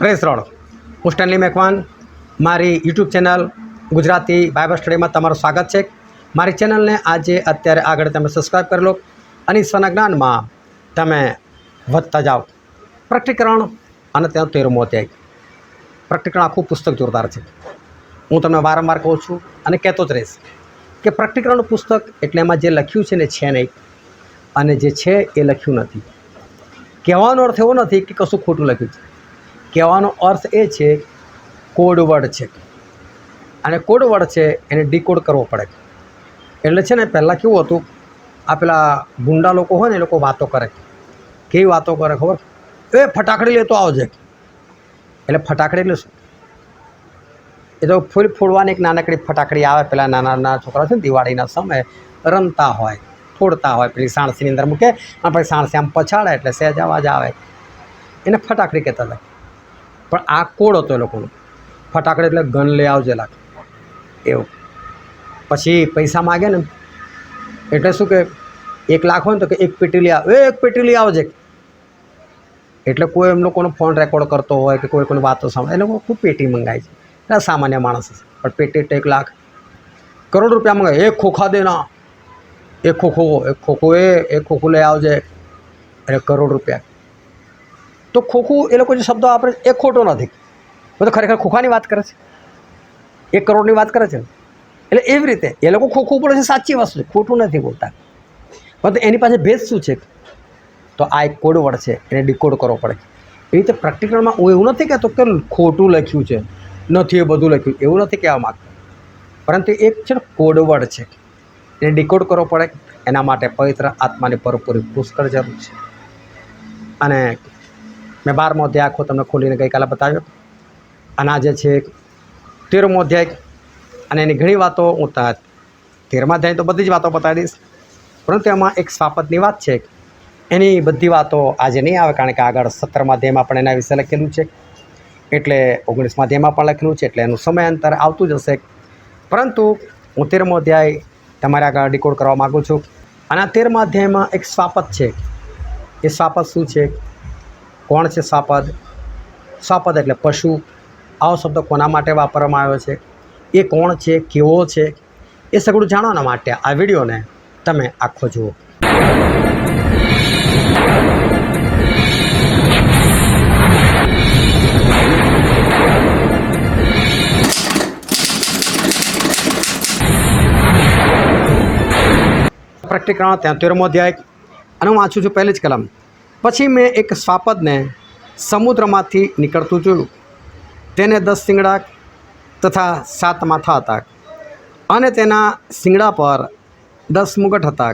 Press road હું Stanley Macwan મારી YouTube channel Gujarati Bible સ્ટડીમાં તમારું સ્વાગત છે। મારી ચેનલને આજે અત્યારે આગળ તમે સબસ્ક્રાઈબ કરી લો અને ઈશ્વરના જ્ઞાનમાં તમે વધતા જાઓ। પ્રકટીકરણ અને તેનો 13મો અધ્યાય। પ્રકટીકરણ આખું પુસ્તક જોરદાર છે। હું તમને વારંવાર કહું છું અને કહેતો જ રહીશ કે પ્રકટીકરણનું પુસ્તક એટલે એમાં જે લખ્યું છે ને છે નહીં, અને જે છે એ લખ્યું નથી। કહેવાનો અર્થ એવો નથી કે કશું ખોટું લખ્યું છે। કહેવાનો અર્થ એ છે કોડવર્ડ છે, અને કોડવર્ડ છે એને ડીકોડ કરવો પડે। એટલે છે ને પહેલાં કેવું હતું, આ પેલા ગુંડા લોકો હોય ને એ લોકો વાતો કરે। કેવી વાતો કરે ખબર? એ ફટાકડી લેતો આવજે। એટલે ફટાકડી એટલે શું? એ તો ફૂલ ફોડવાની એક નાનકડી ફટાકડી આવે, પેલા નાના નાના છોકરાઓ છે ને દિવાળીના સમયે રમતા હોય, ફોડતા હોય, પેલી સાણસીની અંદર મૂકે અને પછી સાણસી આમ પછાડે એટલે સહેજ અવાજ આવે, એને ફટાકડી કહેતા હતા। પણ આ કોડ હતો એ લોકોનો। ફટાકડી એટલે ગન લઈ આવજે લાગ એવું। પછી પૈસા માગે ને એટલે શું કે 1 લાખ હોય ને તો કે એક પેટી લઈ આવ, એક પેટી લઈ આવજે। એટલે કોઈ એમ લોકોનો ફોન રેકોર્ડ કરતો હોય કે કોઈ વાતો સાંભળે, એ લોકો ખૂબ પેટી મંગાય છે। એટલે સામાન્ય માણસ છે, પણ પેટી એટલે 1 લાખ, કરોડ રૂપિયા મંગાય। એક ખોખા દેના, એક ખોખો એક ખોખું લઈ આવજે એટલે કરોડ રૂપિયા। તો ખોખું એ લોકો જે શબ્દો વાપરે એ ખોટો નથી, બધું ખરેખર ખોખાની વાત કરે છે, 1 કરોડની વાત કરે છે ને। એટલે એવી રીતે એ લોકો ખોખું બોલે છે, સાચી વસ્તુ છે, ખોટું નથી બોલતા। પરંતુ એની પાસે ભેદ શું છે? તો આ એક કોડવર્ડ છે, એને ડીકોડ કરવો પડે। એ રીતે પ્રેક્ટિકલમાં હું એવું નથી કહેતો કે ખોટું લખ્યું છે, નથી એ બધું લખ્યું, એવું નથી કહેવા માગતો, પરંતુ એક છે ને કોડવર્ડ છે, એને ડીકોડ કરવો પડે। એના માટે પવિત્ર આત્માની પૂરેપૂરી પુષ્કળ જરૂર છે। અને મેં 12મો અધ્યાય આખો તમને ખોલીને ગઈકાલે બતાવ્યો, અને આજે છે 13મો અધ્યાય। અને એની ઘણી વાતો હું 13મા અધ્યાય તો બધી જ વાતો બતાવી દઈશ, પરંતુ એમાં એક સ્વાપદની વાત છે, એની બધી વાતો આજે નહીં આવે, કારણ કે આગળ 17મા અધ્યાયમાં પણ એના વિશે લખેલું છે, એટલે 19મા અધ્યાયમાં પણ લખેલું છે, એટલે એનું સમયાંતર આવતું જ હશે। પરંતુ હું 13મો અધ્યાય તમારે આગળ ડીકોડ કરવા માગું છું। અને આ 13મા અધ્યાયમાં એક સ્વાપદ છે। એ સ્વાપદ શું છે? કોણ છે સ્વાપદ? સ્વાપદ એટલે પશુ। આવો શબ્દ કોના માટે વાપરવામાં આવ્યો છે? એ કોણ છે? કેવો છે? એ સગળું જાણવાના માટે આ વિડીયોને તમે આખો જુઓ। પ્રકટીકરણ 73મો અધ્યાય, અને હું વાંચું છું પહેલી જ કલમ। પછી મેં એક સ્વાપદને સમુદ્રમાંથી નીકળતું જોયું। તેને 10 શિંગડા તથા 7 માથા હતા, અને તેના શિંગડા પર 10 મુગટ હતા,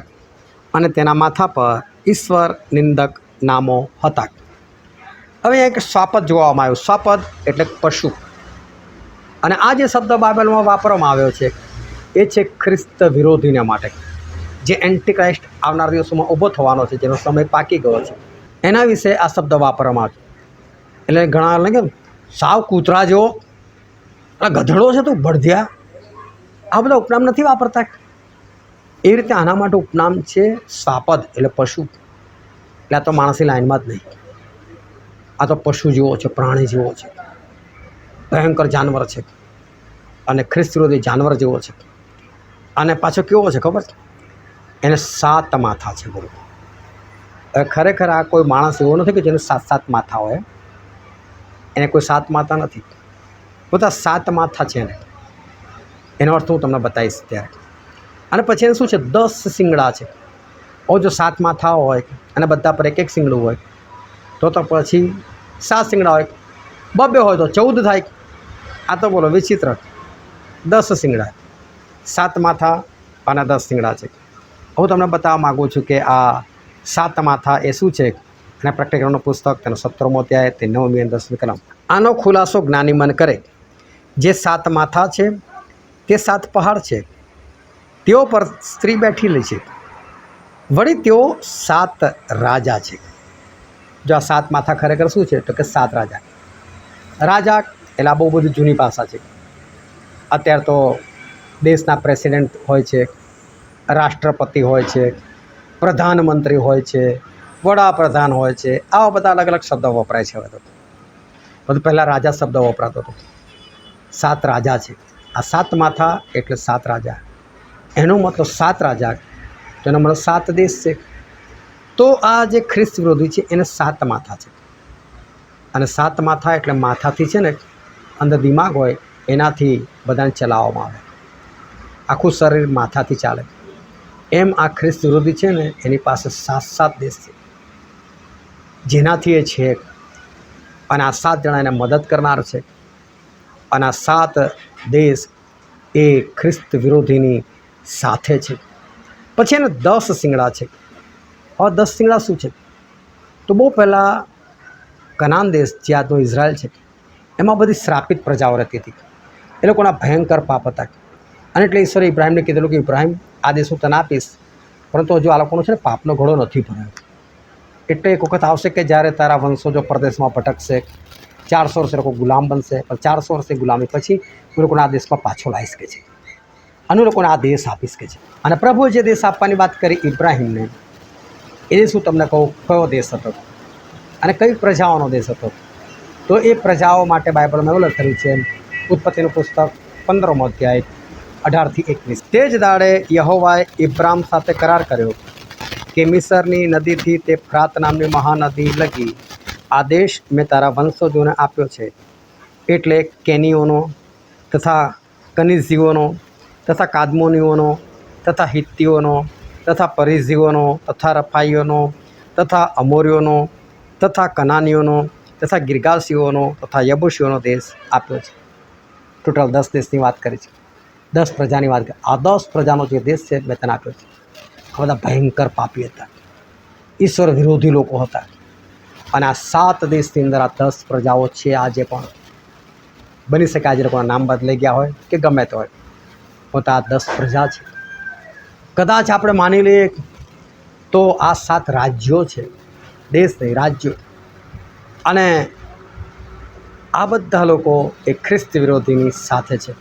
અને તેના માથા પર ઈશ્વર નિંદક નામો હતા। હવે એક સ્વાપદ જોવામાં આવ્યું। સ્વાપદ એટલે પશુ, અને આ જે શબ્દ બાઇબલમાં વાપરવામાં આવ્યો છે એ છે ખ્રિસ્ત વિરોધીને માટે, જે એન્ટીક્રાઇસ્ટ આવનાર દિવસોમાં ઊભો થવાનો છે, જેનો સમય પાકી ગયો છે, એના વિશે આ શબ્દ વાપરવામાં આવે છે। એટલે ઘણા લાગે સાવ કૂતરા જેવો, ગધેડો છે તું, ભડધિયા, આ બધા ઉપનામ નથી વાપરતા। એવી રીતે આના માટે ઉપનામ છે સ્વાપદ એટલે પશુ। એટલે આ તો માણસની લાઈનમાં જ નહીં, આ તો પશુ જેવો છે, પ્રાણી જેવો છે, ભયંકર જાનવર છે, અને ખ્રિસ્ત વિરોધી જાનવર જેવો છે। અને પાછો કેવો છે ખબર છે? એને 7 માથા છે બોલો। હવે ખરેખર આ કોઈ માણસ એવો નથી કે જેને 7 માથા હોય, એને કોઈ 7 માથા નથી, બધા 7 માથા છે એને। એનો અર્થ હું તમને બતાવીશ ત્યારે। અને પછી એને શું છે? 10 શિંગડા છે। હવે જો 7 માથા હોય અને બધા પર 1 શિંગડું હોય તો પછી 7 શિંગડા હોય, 2 હોય તો 14 થાય। આ તો બોલો વિચિત્ર। 10 શિંગડા, 7 માથા અને 10 શિંગડા છે। હું તમને બતાવવા માગું છું કે આ 7 માથા એ શું છે, અને પ્રકટીકરણનું પુસ્તક તેનો 17મો અધ્યાય તે 9મી અને 10મી કલમ। આનો ખુલાસો જ્ઞાની મન કરે। જે 7 માથા છે તે 7 પહાડ છે, તેઓ પર સ્ત્રી બેઠેલી છે, વળી તેઓ 7 રાજા છે। જો આ 7 માથા ખરેખર શું છે? તો કે 7 રાજા। રાજા એટલે આ બહુ બધી જૂની ભાષા છે। અત્યારે તો દેશના પ્રેસિડેન્ટ હોય છે, રાષ્ટ્રપતિ હોય છે, પ્રધાનમંત્રી હોય છે, વડાપ્રધાન હોય છે, આવા બધા અલગ અલગ શબ્દો વપરાય છે હવે તો। બધું પહેલાં રાજા શબ્દ વપરાતો હતો. 7 રાજા છે. આ 7 માથા એટલે 7 રાજા. એનો મતલબ 7 રાજા, તો એનો મતલબ 7 દેશ છે. તો આ જે ખ્રિસ્ત વિરોધી છે એને 7 માથા છે. અને 7 માથા એટલે માથાથી છે ને અંદર દિમાગ હોય, એનાથી બધાને ચલાવવામાં આવે. આખું શરીર માથાથી ચાલે. એમ આ ખ્રિસ્ત વિરોધી છે ને એની પાસે 7 દેશ છે જેનાથી એ છે. અને આ 7 જણા એને મદદ કરનાર છે. અને આ 7 દેશ એ ખ્રિસ્ત વિરોધીની સાથે છે. પછી એને 10 શિંગડા છે. હવે 10 શિંગડા શું છે? તો બહુ પહેલાં કનાન દેશ જે આજનો ઇઝરાયલ છે એમાં બધી શ્રાપિત પ્રજાઓ રહેતી હતી. એ લોકોના ભયંકર પાપ હતા. અને એટલે ઈશ્વરે ઇબ્રાહિમને કીધેલું કે ઇબ્રાહિમ, આ દેશ હું તને આપીશ, પરંતુ હજુ આ લોકોનો છે ને પાપનો ઘડો નથી ભરાયો. એટલે એક વખત આવશે કે જ્યારે તારા વંશો જો પરદેશમાં ભટકશે, 400 વર્ષ લોકો ગુલામ બનશે, પણ 400 વર્ષની ગુલામી પછી હું લોકોને આ દેશમાં પાછો લાવીશ કે છે, અને લોકોને આ દેશ આપીશ કે છે. અને પ્રભુએ જે દેશ આપવાની વાત કરી ઇબ્રાહિમને, એ દેશ હું તમને કહું કયો દેશ હતો અને કઈ પ્રજાઓનો દેશ હતો. તો એ પ્રજાઓ માટે બાઇબલમાં એવું લખેલું છે, ઉત્પત્તિનું પુસ્તક 15મો અધ્યાય 18 થી 21. તે જ દાડે યહોવાએ ઇબ્રાહિમ સાથે કરાર કર્યો કે મિસરની નદીથી તે ફ્રાત નામની મહાનદી લગી આ દેશ મેં તારા વંશજોને આપ્યો છે, એટલે કેનીઓનો તથા કનિઝીઓનો તથા કાદમોનીઓનો તથા હિત્તીઓનો તથા પરિઝીઓનો તથા રફાઈઓનો તથા અમોરીઓનો તથા કનાનીઓનો તથા ગિરગાસીઓનો તથા યબુસીઓનો દેશ આપ્યો છે. ટોટલ 10 દેશની વાત કરી છે, 10 પ્રજાની વાત કરી. આ 10 પ્રજાનો જે દેશ છે મેં તને આપ્યો છે. આ બધા ભયંકર પાપી હતા, ઈશ્વર વિરોધી લોકો હતા. અને આ 7 દેશની અંદર આ 10 પ્રજાઓ છે. આજે પણ બની શકે આજે લોકોના નામ બદલાઈ ગયા હોય કે ગમે તે હોય, પણ આ 10 પ્રજા છે. કદાચ આપણે માની લઈએ તો આ 7 રાજ્યો છે, દેશ નહીં, રાજ્યો. અને આ બધા લોકો એ ખ્રિસ્ત વિરોધીની સાથે છે.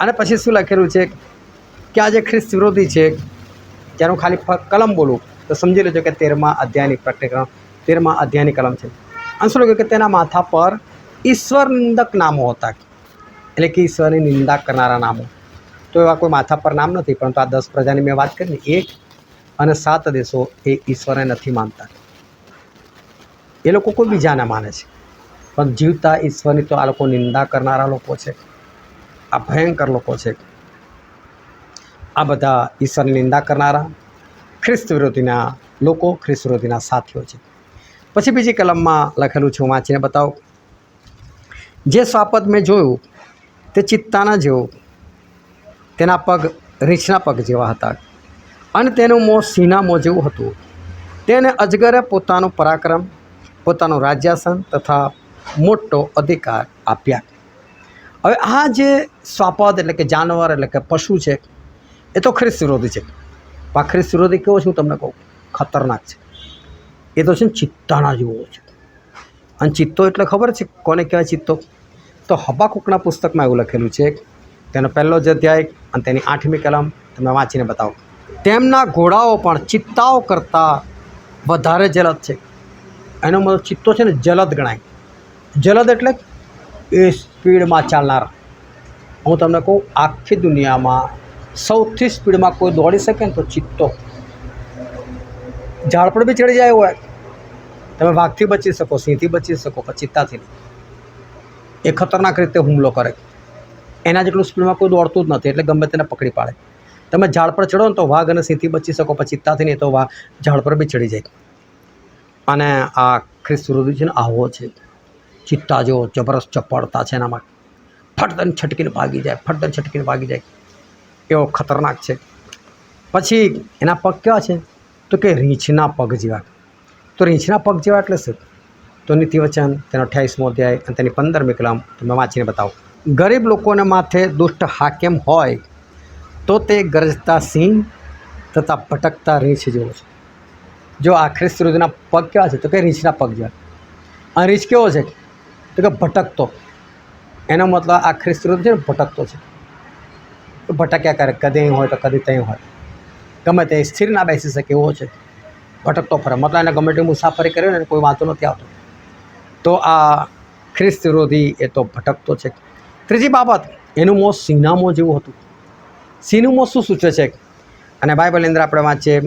અને પછી શું લખેલું છે કે આ જે ખ્રિસ્ત વિરોધી છે જેનું ખાલી કલમ બોલું તો સમજી લેજો કે 13મા અધ્યાયની પ્રકટીકરણ 13મા અધ્યાયની કલમ છે. અને શું લખ્યું કે તેના માથા પર ઈશ્વર નિંદક નામો હતા, એટલે કે ઈશ્વરની નિંદા કરનારા નામો. તો એવા કોઈ માથા પર નામ નથી, પરંતુ આ 10 પ્રજાની મેં વાત કરી ને, 1 અને 7 દેશો એ ઈશ્વરને નથી માનતા. એ લોકો કોઈ બીજાને માને છે, પણ જીવતા ઈશ્વરની તો આ લોકો નિંદા કરનારા લોકો છે. આ ભયંકર લોકો છે. આ બધા ઈશ્વરની નિંદા કરનારા ખ્રિસ્ત વિરોધીના લોકો, ખ્રિસ્ત વિરોધીના સાથીઓ છે. પછી બીજી કલમમાં લખેલું છે, હું વાંચીને બતાવું. જે સ્વાપદ મેં જોયું તે ચિત્તાના જેવું, તેના પગ રીંછના પગ જેવા હતા, અને તેનું મોં સિંહના મોં જેવું હતું. તેને અજગરે પોતાનું પરાક્રમ, પોતાનું રાજ્યાસન તથા મોટો અધિકાર આપ્યા. હવે આ જે સ્વાપદ એટલે કે જાનવર એટલે કે પશુ છે એ તો ખ્રિસ્ત વિરોધી છે. આ ખ્રિસ્ત વિરોધી કેવો છે હું તમને કહું, ખતરનાક છે. એ તો છે ને ચિત્તાના જેવો છે. અને ચિત્તો એટલે ખબર છે કોને કહેવાય ચિત્તો? તો હબાકૂકના પુસ્તકમાં એવું લખેલું છે, તેનો 1લો જ અધ્યાય અને તેની 8મી કલમ તમે વાંચીને બતાવો. તેમના ઘોડાઓ પણ ચિત્તાઓ કરતાં વધારે જલદ છે. એનો મતલબ ચિત્તો છે ને જલદ ગણાય. જલદ એટલે એ સ્પીડમાં ચાલનારા. હું તમને કહું, આખી દુનિયામાં સૌથી સ્પીડમાં કોઈ દોડી શકે ને તો ચિત્તો. ઝાડ પર બી ચડી જાય હોય, તમે વાઘથી બચી શકો, સિંહથી બચી શકો, પણ ચિત્તાથી નહીં. એ ખતરનાક રીતે હુમલો કરે. એના જેટલું સ્પીડમાં કોઈ દોડતું જ નથી, એટલે ગમે તેને પકડી પાડે. તમે ઝાડ પર ચડો ને તો વાઘ અને સિંહથી બચી શકો, પણ ચિત્તાથી નહીં તો વાઘ ઝાડ પર બી ચડી જાય. અને આ ખ્રિસ્ત વિરોધી છે ને આવો છે. ચિત્તા જેવો જબરદસ્ત ચપળતા છે એનામાં. ફટદન છટકીને ભાગી જાય, ફટદન છટકીને ભાગી જાય, એવો ખતરનાક છે. પછી એના પગ કેવા છે? તો કે રીંછના પગ જેવા. તો રીંછના પગ જેવા એટલે શું? તો નીતિવચન તેનો 28મો અધ્યાય અને તેની 15મી કલમ તમે વાંચીને બતાવો. ગરીબ લોકોને માથે દુષ્ટ હાકેમ હોય તો તે ગરજતા સિંહ તથા ભટકતા રીંછ જેવો છે. જો આ ખ્રિસ્ત વિરોધીના પગ કેવા છે? તો કે રીંછના પગ જેવા. આ રીંછ કેવો છે? તો કે ભટકતો. એનો મતલબ આ ખ્રિસ્ત વિરોધી છે ને ભટકતો છે. ભટક્યા કરે, કદી અહીં હોય તો કદી ત્યાં હોય, ગમે તે સ્થિર ના બેસી શકે એવો છે. ભટકતો ફરે, મતલબ એને ગમે તે મુસાફરી કરે ને કોઈ વાંધો નથી આવતો. તો આ ખ્રિસ્ત વિરોધી એ તો ભટકતો છે. ત્રીજી બાબત, એનું મોં સિંહના મોં જેવું હતું. સિંહનું મોં શું સૂચવે છે? અને બાઇબલની અંદર આપણે વાંચીએ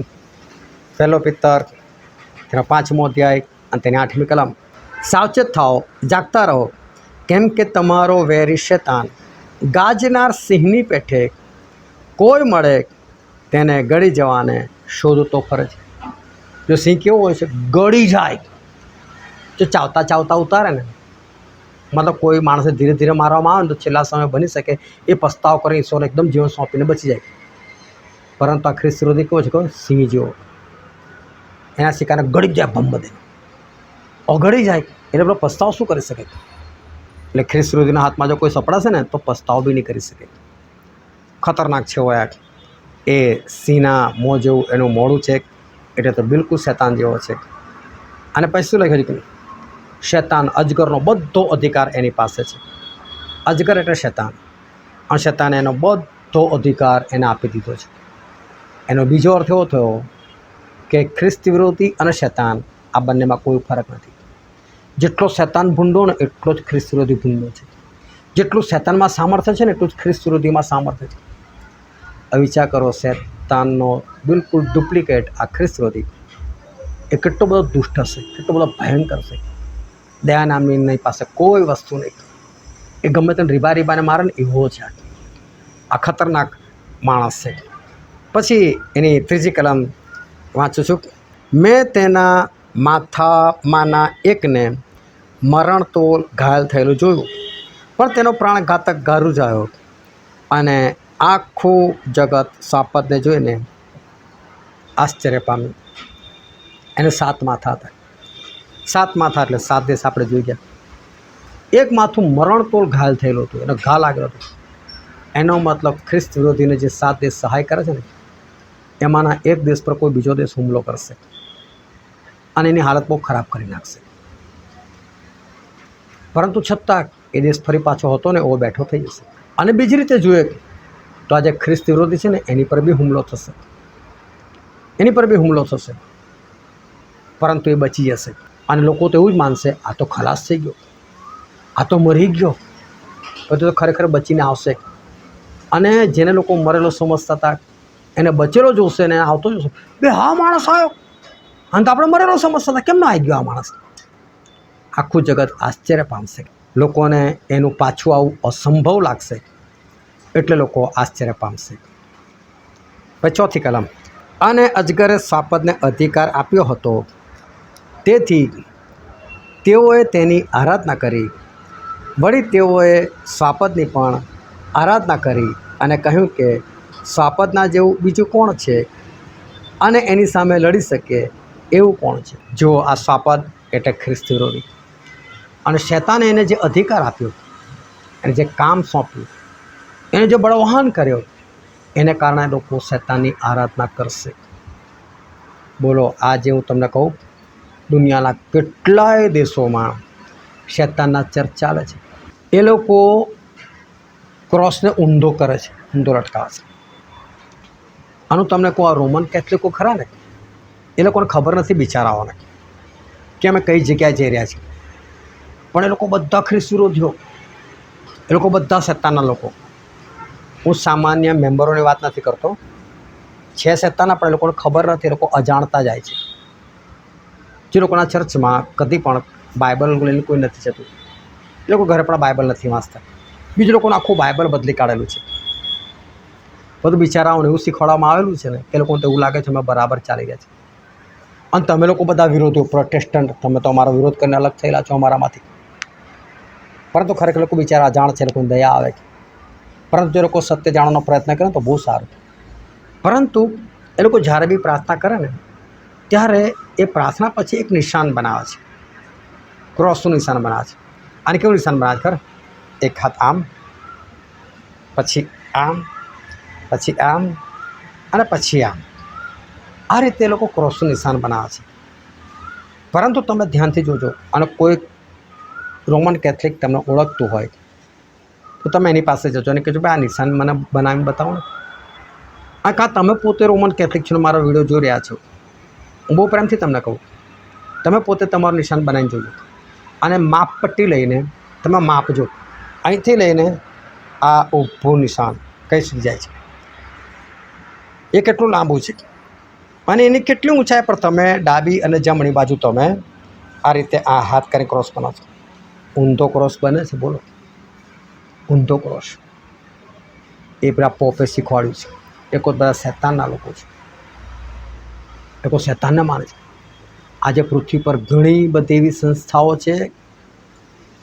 પહેલો પિત્તર તેનો 5મો અધ્યાય અને તેની 8મી કલમ. સાવચેત થાઓ, જાગતા રહો, કેમ કે તમારો વેરી શેતાન ગાજનાર સિંહની પેઠે કોઈ મળે તેને ગળી જવાને શોધતો ફરે છે. જો સિંહ કેવો હોય છે? ગળી જાય. જો ચાવતા ચાવતા ઉતારે ને, મતલબ કોઈ માણસે ધીરે ધીરે મારવામાં આવે ને તો છેલ્લા સમય બની શકે એ પસ્તાવ કરી ઈશ્વર એકદમ જીવન સોંપીને બચી જાય. પરંતુ આ ખ્રિસ્ત વિરોધી કેવો છે? કહો સિંહ જેવો. એના શિકારને ગળી જાય, ભમ બધે ઓગળી જાય. એટલે પેલો પસ્તાવ શું કરી શકે? એટલે ખ્રિસ્ત વિરોધીના હાથમાં જો કોઈ સપડાશે ને તો પસ્તાવ બી નહીં કરી શકે. ખતરનાક છે હોય. એ સિંહના મોં જેવું એનું મોઢું છે, એટલે તો બિલકુલ શેતાન જેવો છે. અને પછી શું લખ્યું છે? શેતાન અજગરનો બધો અધિકાર એની પાસે છે. અજગર એટલે શેતાન, અને શેતાને એનો બધો અધિકાર એને આપી દીધો છે. એનો બીજો અર્થ એવો થયો કે ખ્રિસ્ત વિરોધી અને શેતાન આ બંનેમાં કોઈ ફરક નથી. જેટલો શેતાન ભૂંડો ને એટલો જ ખ્રિસ્ત વિરોધી ભૂંડો છે. જેટલું શેતાનમાં સામર્થ્ય છે ને એટલું જ ખ્રિસ્ત વિરોધીમાં સામર્થ્ય છે. વિચાર કરો, શેતાનનો બિલકુલ ડુપ્લિકેટ આ ખ્રિસ્ત વિરોધી એ કેટલો બધો દુષ્ટ હશે, કેટલો બધો ભયંકર છે. દયા નામની એની પાસે કોઈ વસ્તુ નહીં. એ ગમે તેને રીબાને મારે ને એવો છે. આ ખતરનાક માણસ છે. પછી એની ત્રીજી કલમ વાંચું છું. મેં તેના માથામાંના એકને મરણતોલ ઘાયલ થયેલું જોયું, પણ તેનો પ્રાણઘાતક ગારું જાયો, અને આખું જગત સાપતને જોઈને આશ્ચર્ય પામ્યું. એને 7 માથા હતા. 7 માથા એટલે 7 દેશ આપણે જોઈ ગયા. એક માથું મરણતોલ ઘાયલ થયેલું હતું, એનો ઘા લાગેલો હતો. એનો મતલબ ખ્રિસ્ત વિરોધીને જે 7 દેશ સહાય કરે છે ને, એમાંના એક દેશ પર કોઈ બીજો દેશ હુમલો કરશે અને એની હાલત બહુ ખરાબ કરી નાખશે. પરંતુ છતાં એ દેશ ફરી પાછો હતો ને એવો બેઠો થઈ જશે. અને બીજી રીતે જોઈએ તો આજે ખ્રિસ્ત વિરોધી છે ને એની પર બી હુમલો થશે, એની પર બી હુમલો થશે, પરંતુ એ બચી જશે. અને લોકો તો એવું જ માનશે આ તો ખલાસ થઈ ગયો, આ તો મરી ગયો, બધું તો ખરેખર બચીને આવશે. અને જેને લોકો મરેલો સમજતા હતા એને બચેલો જોશે ને આવતો જોશે, બે હા માણસ આવ્યો, અને તો આપણે મરેલો સમજતા હતા, કેમ ના આવી ગયો આ માણસ? આખું જગત આશ્ચર્ય પામશે. લોકોને એનું પાછું આવું અસંભવ લાગશે, એટલે લોકો આશ્ચર્ય પામશે. પછી ચોથી કલમ. અને અજગરે સાપદને અધિકાર આપ્યો હતો, તેથી તેઓએ તેની આરાધના કરી. વળી તેઓએ સાપદની પણ આરાધના કરી અને કહ્યું કે સાપદના જેવું બીજું કોણ છે, અને એની સામે લડી શકે એવું કોણ છે? જો આ સાપદ એટલે ખ્રિસ્ત વિરોધી, અને શૈતાને એને જે અધિકાર આપ્યો, એને જે કામ સોંપ્યું, એને જે બળવાન કર્યો, એને કારણે લોકો શૈતાનની આરાધના કરશે. બોલો, આજે હું તમને કહું, દુનિયાના કેટલાય દેશોમાં શૈતાનના ચર્ચ ચાલે છે. એ લોકો ક્રોસને ઊંધો કરે છે, ઊંધો લટકાવે છે. આનું તમને કહું, આ રોમન કેથલિકો ખરા ને, એ લોકોને ખબર નથી બિચારાઓને કે અમે કઈ જગ્યાએ જઈ રહ્યા છીએ. પણ એ લોકો બધા ખ્રિસ્ત વિરોધીઓ, એ લોકો બધા શૈતાનના લોકો. હું સામાન્ય મેમ્બરોની વાત નથી કરતો, છે શૈતાનના, પણ એ લોકોને ખબર નથી, એ લોકો અજાણતા જાય છે. જે લોકોના ચર્ચમાં કદી પણ બાઇબલ લઈને કોઈ નથી જતું, એ લોકો ઘરે પણ બાઇબલ નથી વાંચતા. બીજું લોકોને આખું બાઇબલ બદલી કાઢેલું છે. બધું બિચારાઓને એવું શીખવાડવામાં આવેલું છે ને, એ લોકોને તો એવું લાગે છે અમે બરાબર ચાલી ગયા છે. અને તમે લોકો બધા વિરોધીઓ, પ્રોટેસ્ટન્ટ, તમે તો અમારો વિરોધ કરીને અલગ થયેલા છો અમારામાંથી. પરંતુ ખરેખર લોકો બિચારા અજાણ છે, લોકોને દયા આવે છે. પરંતુ જે લોકો સત્ય જાણવાનો પ્રયત્ન કરે તો બહુ સારું. પરંતુ એ લોકો જ્યારે બી પ્રાર્થના કરે ને, ત્યારે એ પ્રાર્થના પછી એક નિશાન બનાવે છે, ક્રોસનું નિશાન બનાવે છે. અને કેવું નિશાન બનાવે છે ખરે? એક હાથ આમ, પછી આમ, પછી આમ, અને પછી આમ. આ રીતે એ લોકો ક્રોસનું નિશાન બનાવે છે. પરંતુ તમે ધ્યાનથી જોજો, અને કોઈ રોમન કેથલિક તમને ઓળખતું હોય તો તમે એની પાસે જજો અને કહેજો, ભાઈ આ નિશાન મને બનાવીને બતાવો ને. આ કાં તમે પોતે રોમન કેથલિક છો, મારો વિડીયો જોઈ રહ્યા છો, હું બહુ પ્રેમથી તમને કહું, તમે પોતે તમારું નિશાન બનાવીને જોજો. અને માપપટ્ટી લઈને તમે માપજો. અહીંથી લઈને આ ઊભું નિશાન કઈ સુધી જાય છે, એ કેટલું લાંબુ છે અને એની કેટલી ઊંચાઈ પર તમે ડાબી અને જમણી બાજુ તમે આ રીતે આ હાથ કરી ક્રોસ બનાવો છો. ઊંધો ક્રોસ બને છે, બોલો ઊંધો ક્રોસ. એ બધા પોપે શીખવાડ્યું છે. એ કોઈ બધા શૈતાનના લોકો છે, એ કોઈ શૈતાનને માને છે. આજે પૃથ્વી પર ઘણી બધી એવી સંસ્થાઓ છે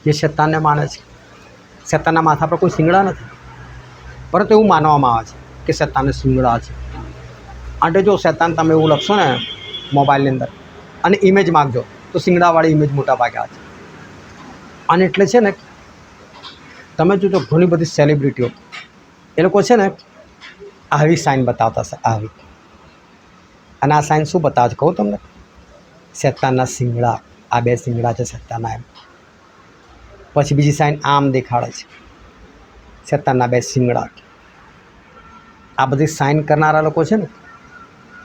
જે શૈતાનને માને છે. શૈતાનના માથા પર કોઈ શિંગડા નથી, પરંતુ એવું માનવામાં આવે છે કે શૈતાનને શિંગડા છે. અને જો શૈતાન તમે એવું લખશો ને મોબાઈલની અંદર અને ઇમેજ માગજો તો શિંગડાવાળી ઇમેજ મોટા ભાગે આવે છે. અને એટલે છે ને તમે જોજો ઘણી બધી સેલિબ્રિટીઓ એ લોકો છે ને આવી સાઇન બતાવતા હશે, આવી. અને આ સાઇન શું બતાવે છે કહું તમને? શૈતાનના શિંગડા. આ બે શિંગડા છે શૈતાનના. એમ પછી બીજી સાઇન આમ દેખાડે છે, શૈતાનના બે શિંગડા. આ બધી સાઇન કરનારા લોકો છે ને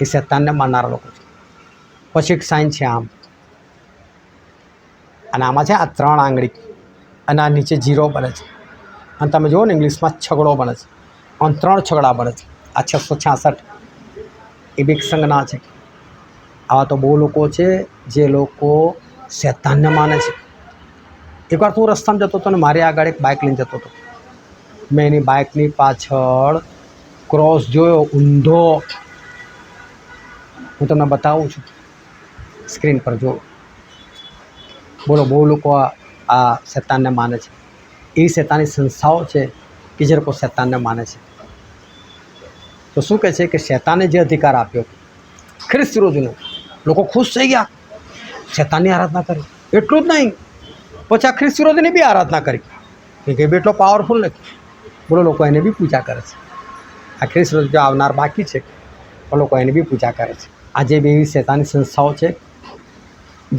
એ શૈતાનને માનનારા લોકો છે. પછી એક સાઇન છે આમ, અને આમાં છે આ 3 આંગળી અને આ નીચે 0 બને છે. અને તમે જુઓ ને ઇંગ્લિશમાં છગડો બને છે અને 3 છગડા બને છે. આ 666 એ બી એક સંજ્ઞા છે. આવા તો બહુ લોકો છે જે લોકો શૈતાનને માને છે. એકવાર હું રસ્તામાં જતો હતો ને મારી આગળ એક બાઇક લઈને જતો હતો. મેં એની બાઇકની પાછળ ક્રોસ જોયો ઊંધો. હું તમને બતાવું છું સ્ક્રીન પર, જો બોલો. બહુ લોકો આ શૈતાનને માને છે. એ શૈતાની સંસ્થાઓ છે કે જે લોકો શૈતાનને માને છે. તો શું કહે છે કે શૈતાને જે અધિકાર આપ્યો ખ્રિસ્ત વિરોધીને, લોકો ખુશ થઈ ગયા, શૈતાનની આરાધના કરી. એટલું જ નહીં, પછી આ ખ્રિસ્ત વિરોધીની બી આરાધના કરી કે બી એટલો પાવરફુલ નથી. બોલો, લોકો એને બી પૂજા કરે છે. આ ખ્રિસ્ત વિરોધી જો આવનાર બાકી છે પણ લોકો એની બી પૂજા કરે છે. આજે બી એવી શૈતાની સંસ્થાઓ છે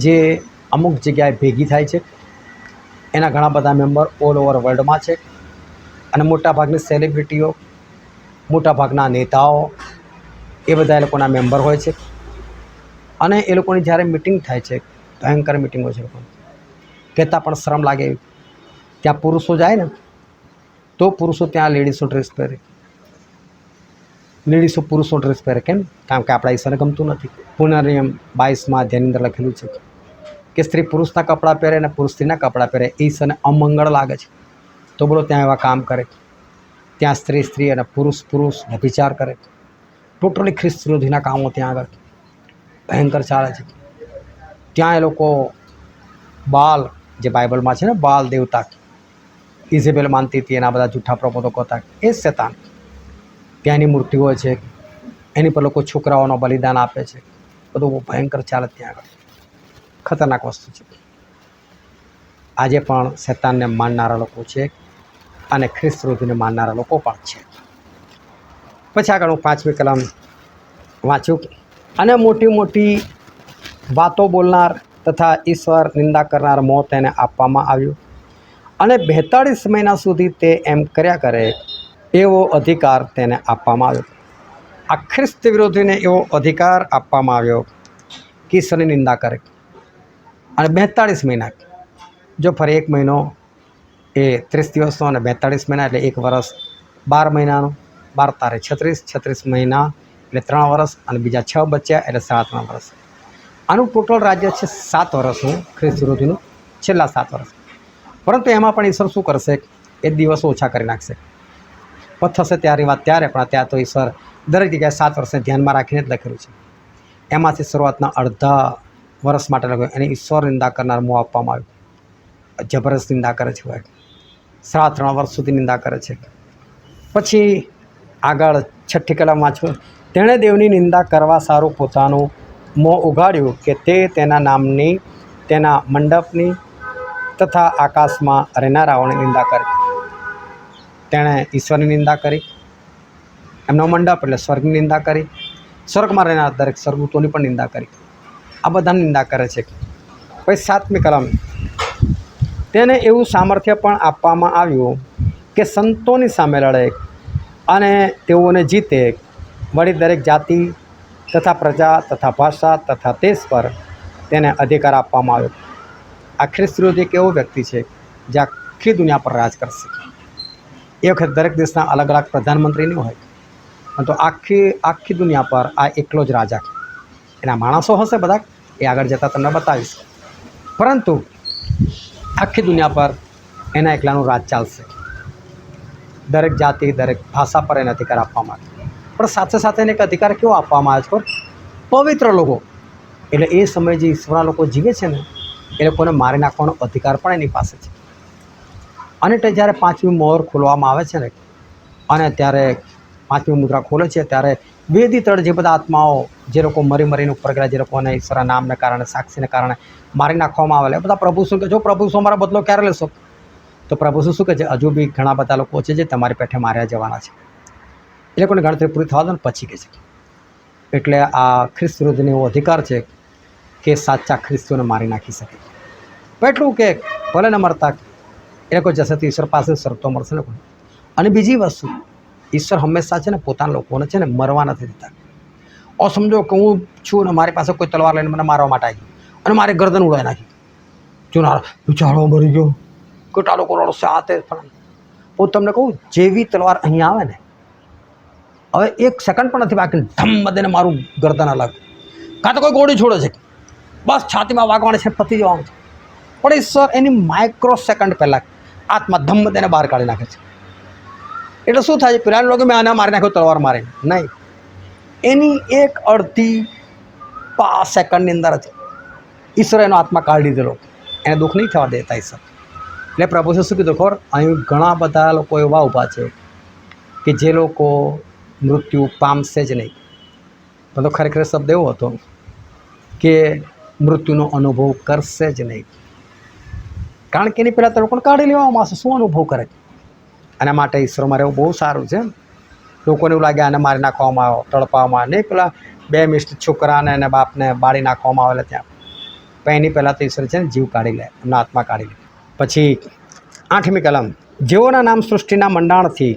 જે અમુક જગ્યાએ ભેગી થાય છે. એના ઘણા બધા મેમ્બર ઓલ ઓવર વર્લ્ડમાં છે. અને મોટાભાગની સેલિબ્રિટીઓ, મોટાભાગના નેતાઓ એ બધા એ લોકોના મેમ્બર હોય છે. અને એ લોકોની જ્યારે મિટિંગ થાય છે, ભયંકર મિટિંગ હોય છે લોકોની, કહેતાં પણ શરમ લાગે એવી. ત્યાં પુરુષો જાય ને તો પુરુષો ત્યાં લેડીઝો ડ્રેસ પહેરે, લેડીઝો પુરુષો ડ્રેસ પહેરે. કેમ? કારણ કે આપણા ઈશ્વરને ગમતું નથી. પુનર્નિયમ 22માં અધ્યાયની અંદર લખેલું છે કે સ્ત્રી પુરુષના કપડાં પહેરે અને પુરુષ સ્ત્રીના કપડાં પહેરે એ ઈશ્વરને અમંગળ લાગે છે. તો બોલો, ત્યાં એવા કામ કરે, ત્યાં સ્ત્રી સ્ત્રી અને પુરુષ પુરુષ વ્યભિચાર કરે. ટોટલી ખ્રિસ્ત વિરોધીના કામો ત્યાં આગળ ભયંકર ચાલે છે. ત્યાં એ લોકો બાલ, જે બાઇબલમાં છે ને બાલ દેવતા, ઇઝેબેલ માનતી હતી, એના બધા જૂઠા પ્રબોધકો હતા. એ જ શૈતાન. ત્યાંની મૂર્તિ હોય છે, એની પર લોકો છોકરાઓનો બલિદાન આપે છે. બધું બહુ ભયંકર ચાલે ત્યાં આગળ. ખતરનાક વસ્તુ છે. આજે પણ શૈતાનને માનનારા લોકો છે અને ખ્રિસ્ત વિરોધીને માનનારા લોકો પણ છે. પછી આગળ હું 5મી કલમ વાંચ્યું. અને મોટી મોટી વાતો બોલનાર તથા ઈશ્વર નિંદા કરનાર મોં તેને આપવામાં આવ્યું, અને 42 મહિના સુધી તે એમ કર્યા કરે એવો અધિકાર તેને આપવામાં આવ્યો. આ ખ્રિસ્ત વિરોધીને એવો અધિકાર આપવામાં આવ્યો કે ઈશ્વરની નિંદા કરે. અને 42 મહિના, જો ફરી 1 મહિનો એ 30 દિવસનો અને 42 મહિના એટલે 1 વર્ષ 12 મહિનાનું, 12 તારે 36 મહિના એટલે 3 વર્ષ, અને બીજા 6 બચ્યા એટલે 3.5 વર્ષ. આનું ટોટલ રાજ્ય છે 7 વર્ષનું ખ્રિસ્ત વિરોધીનું, છેલ્લા 7 વર્ષ. પરંતુ એમાં પણ ઈશ્વર શું કરશે? એ દિવસો ઓછા કરી નાખશે. પણ થશે ત્યારે વાત ત્યારે, પણ ત્યાં તો ઈશ્વર દરેક જગ્યાએ 7 વર્ષને ધ્યાનમાં રાખીને જ લખેલું છે. એમાંથી શરૂઆતના અડધા વર્ષ માટે લખ્યું એને ઈશ્વર નિંદા કરનાર મોં આપવામાં આવ્યું. જબરજસ્ત નિંદા કરે છે ભાઈ, 3.5 વર્ષ સુધી નિંદા કરે છે. પછી આગળ 6ઠ્ઠી કલમ વાંચો. તેણે દેવની નિંદા કરવા સારું પોતાનું મોં ઉઘાડ્યું કે તે તેના નામની, તેના મંડપની તથા આકાશમાં રહેનારાઓની નિંદા કરે. તેણે ઈશ્વરની નિંદા કરી, એમનો મંડપ એટલે સ્વર્ગની નિંદા કરી, સ્વર્ગમાં રહેનાર દરેક સ્વર્ગદૂતોની પણ નિંદા કરી. આ બધાની નિંદા કરે છે. પછી 7મી કલમ. તેને એવું સામર્થ્ય પણ આપવામાં આવ્યું કે સંતોની સામે લડે અને તેઓને જીતે. વળી દરેક જાતિ તથા પ્રજા તથા ભાષા તથા દેશ પર તેને અધિકાર આપવામાં આવ્યો. આ ખ્રિસ્ત વિરોધી એક એવો વ્યક્તિ છે જ્યાં આખી દુનિયા પર રાજ કરશે. એ વખત દરેક દેશના અલગ અલગ પ્રધાનમંત્રી નહીં હોય, પરંતુ આખી દુનિયા પર આ એકલો જ રાજા. એના માણસો હશે બધા, એ આગળ જતાં તમને બતાવીશ, પરંતુ આખી દુનિયા પર એના એકલાનું રાજ ચાલશે. દરેક જાતિ, દરેક ભાષા પર એને અધિકાર આપવામાં આવે, પણ સાથે સાથે એને એક અધિકાર કેવો આપવામાં આવે છે? પવિત્ર લોકો, એટલે એ સમયે જે ઈશ્વરના લોકો જીવે છે ને, એ લોકોને મારી નાખવાનો અધિકાર પણ એની પાસે છે. અને તે જ્યારે પાંચમી મોહર ખોલવામાં આવે છે ને, અને ત્યારે પાંચમી મુદ્રા ખોલે છે, ત્યારે વેદી તળ જે બધા આત્માઓ, જે લોકો મરીને ઉપર ગયા, જે લોકોને ઈશ્વરના નામને કારણે, સાક્ષીને કારણે મારી નાખવામાં આવેલા, એ બધા પ્રભુ શું કહે, જો પ્રભુ શું અમારો બદલો ક્યારે લેશો? તો પ્રભુ શું કહે છે? હજુ બી ઘણા બધા લોકો છે જે તમારી પેઠે માર્યા જવાના છે. એ લોકોને ગણતરી પૂરી થવા દો ને પછી કહે છે. એટલે આ ખ્રિસ્ત વિરુદ્ધનો એવો અધિકાર છે કે સાચા ખ્રિસ્તીઓને મારી નાખી શકે. પણ એટલું કે ભલે ન મરતા, એ લોકો જશે તો ઈશ્વર પાસે શરતો મળશે ને. અને બીજી વસ્તુ, ઈશ્વર હંમેશા છે ને પોતાના લોકોને છે ને મરવા નથી દેતા. સમજો કે હું છું ને મારી પાસે કોઈ તલવાર લઈને મને મારવા માટે આવી અને મારી ગરદન ઉડાવી નાખી, જોનાર બિચારો મરી ગયો, કેટલા લોકો રડશે, આ તે પણ. હું તમને કહું, જેવી તલવાર અહીંયા આવે ને, હવે 1 સેકન્ડ પણ નથી બાકી, ધમ દઈને મારું ગરદન અલગ, કાં તો કોઈ ગોળી છોડે છે, બસ છાતીમાં વાગવાની છે, પતી જવાનું છે. પણ ઈશ્વર એની માઇક્રો સેકન્ડ પહેલાં આત્મા ધમ દઈને બહાર કાઢી નાખે છે. એટલે શું થાય છે? પેલા લોકો મેં આને મારી નાખ્યો તલવાર મારીને, નહીં, એની 1/2 સેકન્ડની અંદર જ ઈશ્વર એનો આત્મા કાઢી દીધેલો. એને દુઃખ નહીં થવા દેતા ઈશ્વર. એટલે પ્રભુએ શું કીધું ખબર? અહીં ઘણા બધા લોકો એવા ઊભા છે કે જે લોકો મૃત્યુ પામશે જ નહીં. બધો ખરેખર શબ્દ એવો હતો કે મૃત્યુનો અનુભવ કરશે જ નહીં, કારણ કે એની પહેલાં તો લોકોને કાઢી લેવામાં આવશે. શું અનુભવ કરે? આના માટે ઈશ્વર મારે એવું બહુ સારું છે. લોકોને એવું લાગે આને મારી નાખવામાં આવ્યો, તડપાવવામાં નહીં, પેલા 2 મિસ્ટ છોકરાને અને બાપને બાળી નાખવામાં આવેલા ત્યાં. પણ એની પહેલાં તો ઈશ્વર છે ને જીવ કાઢી લે, એમના આત્મા કાઢી લે. પછી 8મી કલમ, જેઓના નામ સૃષ્ટિના મંડાણથી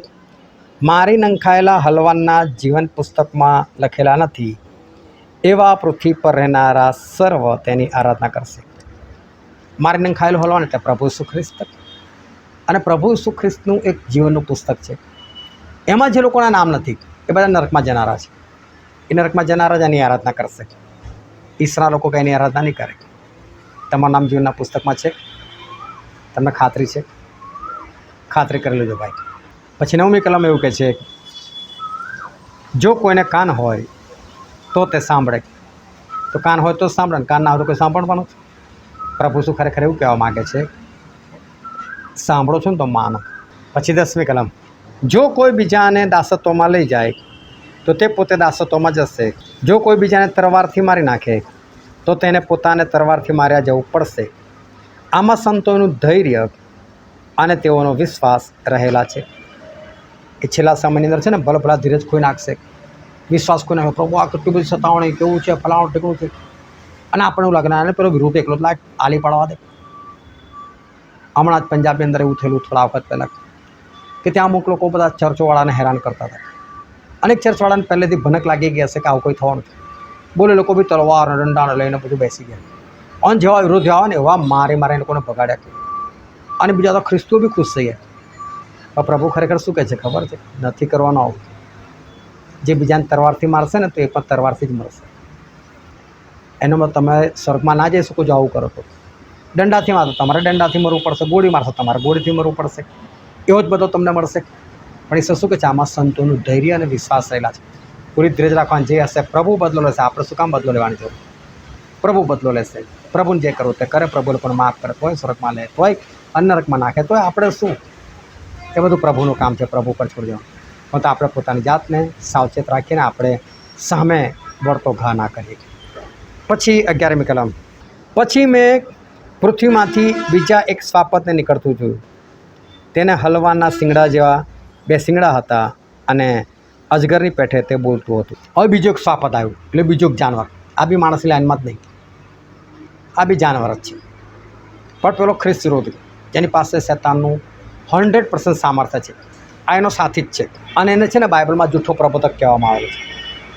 મારી નંખાયેલા હલવાનના જીવન પુસ્તકમાં લખેલા નથી, એવા પૃથ્વી પર રહેનારા સર્વ તેની આરાધના કરશે. મારી નંખાયેલું હલવાન એટલે પ્રભુ ઈસુ ખ્રિસ્ત. અને પ્રભુ ઈસુ ખ્રિસ્તનું એક જીવનનું પુસ્તક છે. એમાં જે લોકોના નામ નથી, એ બધા નરકમાં જનારા છે. એ નરકમાં જનારા જ એની આરાધના કરશે. ઈસરા લોકો કંઈ એની આરાધના નહીં કરે. તમારું નામ જીવનના પુસ્તકમાં છે? તમને ખાતરી છે? ખાતરી કરી લેજો ભાઈ. પછી 9મી કલમ એવું કહે છે, જો કોઈને કાન હોય તો તે સાંભળે. તો કાન હોય તો સાંભળે, કાન ના હોય તો કોઈ સાંભળવાનું. પ્રભુ શું ખરેખર એવું કહેવા માગે છે? સાંભળો છો ને તો માનો. પછી 10મી કલમ, જો કોઈ બીજાને દાસત્વમાં લઈ જાય તો તે પોતે દાસત્વમાં જશે. જો કોઈ બીજાને તરવારથી મારી નાખે તો તેને પોતાને તરવારથી માર્યા જવું પડશે. આમાં સંતોનું ધૈર્ય અને તેઓનો વિશ્વાસ રહેલા છે. એ છેલ્લા સમયની અંદર છે ને ભલા ધીરજ ખોઈ નાખશે, વિશ્વાસ ખોઈ નાખે. પ્રભુ આ કેટલી બધી સતાવણી, કેવું છે, ફલાણું ટેકવું છે, અને આપણે એવું લાગે અને પેલો વિરોધ એકલો લાગ આલી પાડવા દે. હમણાં જ પંજાબની અંદર એવું થયેલું થોડા વખત પહેલાં કે ત્યાં અમુક લોકો બધા ચર્ચોવાળાને હેરાન કરતા હતા. અનેક ચર્ચવાળાને પહેલેથી ભનક લાગી ગઈ હશે કે આવું કોઈ થવાનું છે. બોલે લોકો બી તલવાર અને દંડાને લઈને બધું બેસી ગયા. અને જેવા વિરોધી આવે ને એવા મારે લોકોને ભગાડ્યા કરે. અને બીજા તો ખ્રિસ્તીઓ બી ખુશ થઈ ગયા. પણ પ્રભુ ખરેખર શું કહે છે ખબર છે? નથી કરવાનું આવું. જે બીજાને તરવારથી મારશે ને તો એ પણ તરવારથી જ મરશે. એનો મતલબ તમે સ્વર્ગમાં ના જઈ શકો જો આવું કરો તો. દંડાથી મારશો તમારે દંડાથી મરવું પડશે, ગોળી મારશો તમારે ગોળીથી મરવું પડશે. એવો જ બધો તમને મળશે. પણ ઈશ્વર શું કહે છે? આમાં સંતોનું ધૈર્ય અને વિશ્વાસ રહેલા છે. પૂરી ધીરજ રાખવાની. જે હશે પ્રભુ બદલો લેશે. આપણે શું કામ બદલો લેવાની જરૂર? પ્રભુ બદલો લેશે. પ્રભુને જે કરવું તે કરે. પ્રભુ લોકોને માફ કરે તોય સ્વર્ગમાં લે, તોય અનરકમાં નાખે તોય. આપણે શું? એ બધું પ્રભુનું કામ છે. પ્રભુ પર છોડી દેવાનું. પણ તો આપણે પોતાની જાતને સાવચેત રાખીને આપણે સામે વળતો ઘા ના કરીએ. પછી 11મી કલમ, પછી મેં પૃથ્વીમાંથી બીજા એક શ્વાપતને નીકળતું જોયું. તેને હલવાના શિંગડા જેવા 2 શિંગડા હતા અને અજગરની પેઠે તે બોલતું હતું. હવે બીજો એક શ્વાપત આવ્યું, એટલે બીજો એક જાનવર. આ બી માણસની લાઈનમાં જ નહીં, આ બી જાનવર જ છે. પણ પેલો ખ્રિસ્ત વિરોધી, જેની પાસે શૈતાનનું 100% સામર્થ્ય છે, આ એનો સાથી જ છે. અને એને છે ને બાઇબલમાં જૂઠો પ્રબોધક કહેવામાં આવેલો છે.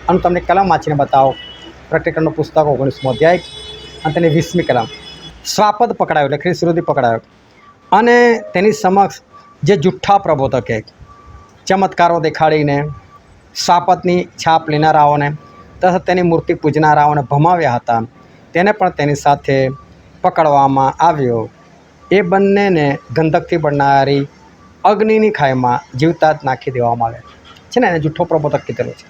અને તમને કલમ વાંચીને બતાવો. પ્રકટીકરણનું પુસ્તક 19મો અધ્યાય અને તેની 20મી કલમ. શ્વાપદ પકડાયો એટલે ખ્રિસ્ત વિરોધી પકડાયો. અને તેની સમક્ષ જે જુઠ્ઠા પ્રબોધકે ચમત્કારો દેખાડીને શાપતની છાપ લેનારાઓને તથા તેની મૂર્તિ પૂજનારાઓને ભમાવ્યા હતા, તેને પણ તેની સાથે પકડવામાં આવ્યો. એ બંનેને ગંધકથી બળનારી અગ્નિની ખાઈમાં જીવતા જ નાખી દેવામાં આવ્યા છે ને. એને જુઠ્ઠો પ્રબોધક કીધેલો છે.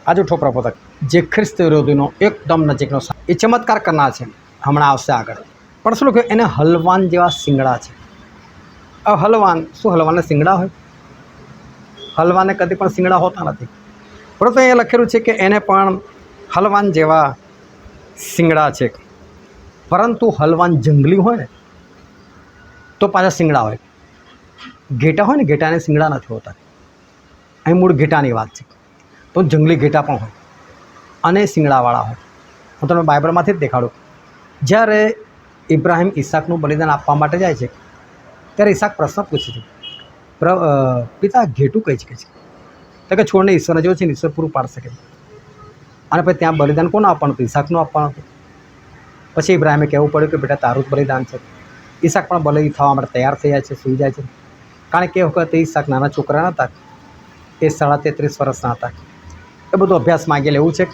આ જુઠ્ઠો પ્રબોધક જે ખ્રિસ્ત વિરોધીનો એકદમ નજીકનો એ ચમત્કાર કરનાર છે, હમણાં આવશે આગળ. પણ શું લખ્યું? એને હલવાન જેવા શિંગડા છે. હલવાન શું? હલવાને શિંગડા હોય? હલવાને કદી પણ શિંગડા હોતા નથી. પરંતુ અહીંયા લખેલું છે કે એને પણ હલવાન જેવા શિંગડા છે. પરંતુ હલવાન જંગલી હોય ને તો પાછા શિંગડા હોય. ઘેટા હોય ને, ઘેટાને શિંગડા નથી હોતા. અહીં મૂળ ઘેટાની વાત છે. તો જંગલી ઘેટા પણ હોય અને શિંગડાવાળા હોય. હું તમને બાઇબલમાંથી જ દેખાડું. જ્યારે ઇબ્રાહિમ ઈસાકનું બલિદાન આપવા માટે જાય છે ત્યારે ઈસાક પ્રશ્ન પૂછે છે, પિતા ઘેટું કહી શકે છે? તો કે છોડને ઈશ્વરને જેવો છે ને, ઈશ્વર પૂરું પાડી શકે. અને પછી ત્યાં બલિદાન કોને આપવાનું હતું? ઈસાકનું આપવાનું હતું. પછી ઇબ્રાહિમે કહેવું પડ્યું કે બેટા તારું જ બલિદાન છે. ઈસાક પણ બલિ થવા માટે તૈયાર થઈ જાય છે, સૂઈ જાય છે. કારણ કે એ વખતે ઈસાક નાના છોકરા નહોતા, એ 33.5 વર્ષના હતા. એ બધું અભ્યાસ માગી લેવું છે,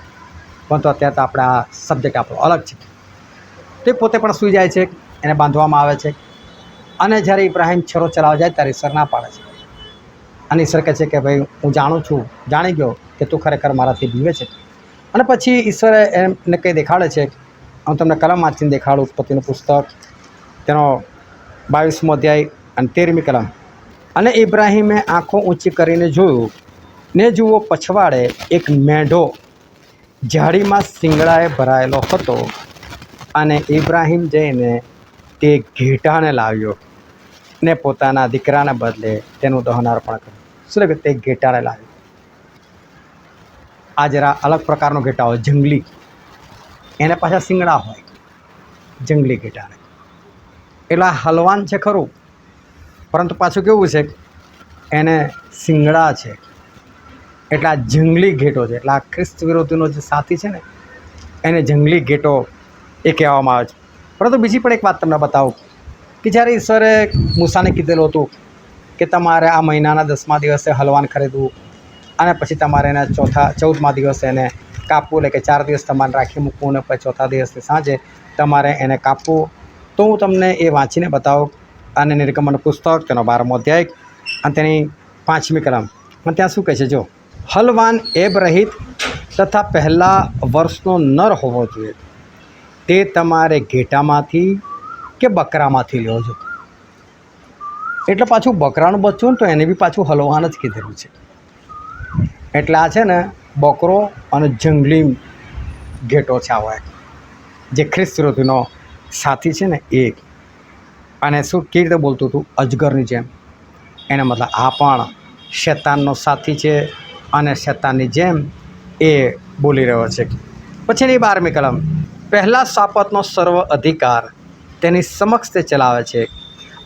પરંતુ અત્યારે તો આપણે આ સબ્જેક્ટ આપણો અલગ છે. તે પોતે પણ સૂઈ જાય છે, એને બાંધવામાં આવે છે. અને જ્યારે ઇબ્રાહિમ છરો ચલાવવા જાય ત્યારે ઈશ્વર ના પાડે છે. અને ઈશ્વર કહે છે કે ભાઈ હું જાણું છું, જાણી ગયો કે તું ખરેખર મારાથી બીવે છે. અને પછી ઈશ્વરે એમને કંઈ દેખાડે છે. હું તમને કલમ વાંચીને દેખાડું. ઉત્પત્તિનું પુસ્તક તેનો 22મો અધ્યાય અને 13મી કલમ. અને ઇબ્રાહિમે આંખો ઊંચી કરીને જોયું ને જુઓ પછવાડે એક મેઢો ઝાડીમાં શિંગડાએ ભરાયેલો હતો. અને ઇબ્રાહિમ જઈને તે ઘેટાને લાવ્યો ને પોતાના દીકરાને બદલે તેનું દહન અર્પણ કર્યું. શું લાગે? તે ઘેટાને લાવ્યો. આ જરા અલગ પ્રકારનો ઘેટા હોય, જંગલી. એને પાછા શિંગડા હોય, જંગલી ઘેટાને. એટલે હલવાન છે ખરું, પરંતુ પાછું કેવું છે? એને શિંગડા છે. એટલે આ જંગલી ઘેટો છે. એટલે આ ખ્રિસ્ત વિરોધીનો જે સાથી છે ને, એને જંગલી ઘેટો એ કહેવામાં આવે છે. પરંતુ બીજી પણ એક વાત તમને બતાવું કે જ્યારે ઈશ્વરે મૂસાને કીધેલું હતું કે તમારે આ મહિનાના 10મા દિવસે હલવાન ખરીદવું અને પછી તમારે એને 14મા દિવસે એને કાપવું, એટલે કે 4 દિવસ તમારે રાખી મૂકવું અને પછી 4થા દિવસની સાંજે તમારે એને કાપવું. તો હું તમને એ વાંચીને બતાવું. અને નિર્ગમન પુસ્તક તેનો 12મો અધ્યાય અને તેની 5મી કલમ. પણ ત્યાં શું કહે છે? જો, હલવાન એબ રહિત તથા પહેલા વર્ષનો નર હોવો જોઈએ. તે તમારે ઘેટામાંથી કે બકરામાંથી લેજો. એટલે પાછું બકરાનું બચ્ચું તો એને બી પાછું હલવાન જ કીધેલું છે. એટલે આ છે ને બકરો અને જંગલી ઘેટો છે. આવો જે ખ્રિસ્ત વિરોધીનો સાથી છે ને એ. અને શું કેવી રીતે બોલતું હતું? અજગરની જેમ. એને મતલબ આ પણ શેતાનનો સાથી છે અને શેતાનની જેમ એ બોલી રહ્યો છે. પછીની 12મી કલમ. પહેલાં શાપતનો સર્વ અધિકાર તેની સમક્ષ તે ચલાવે છે.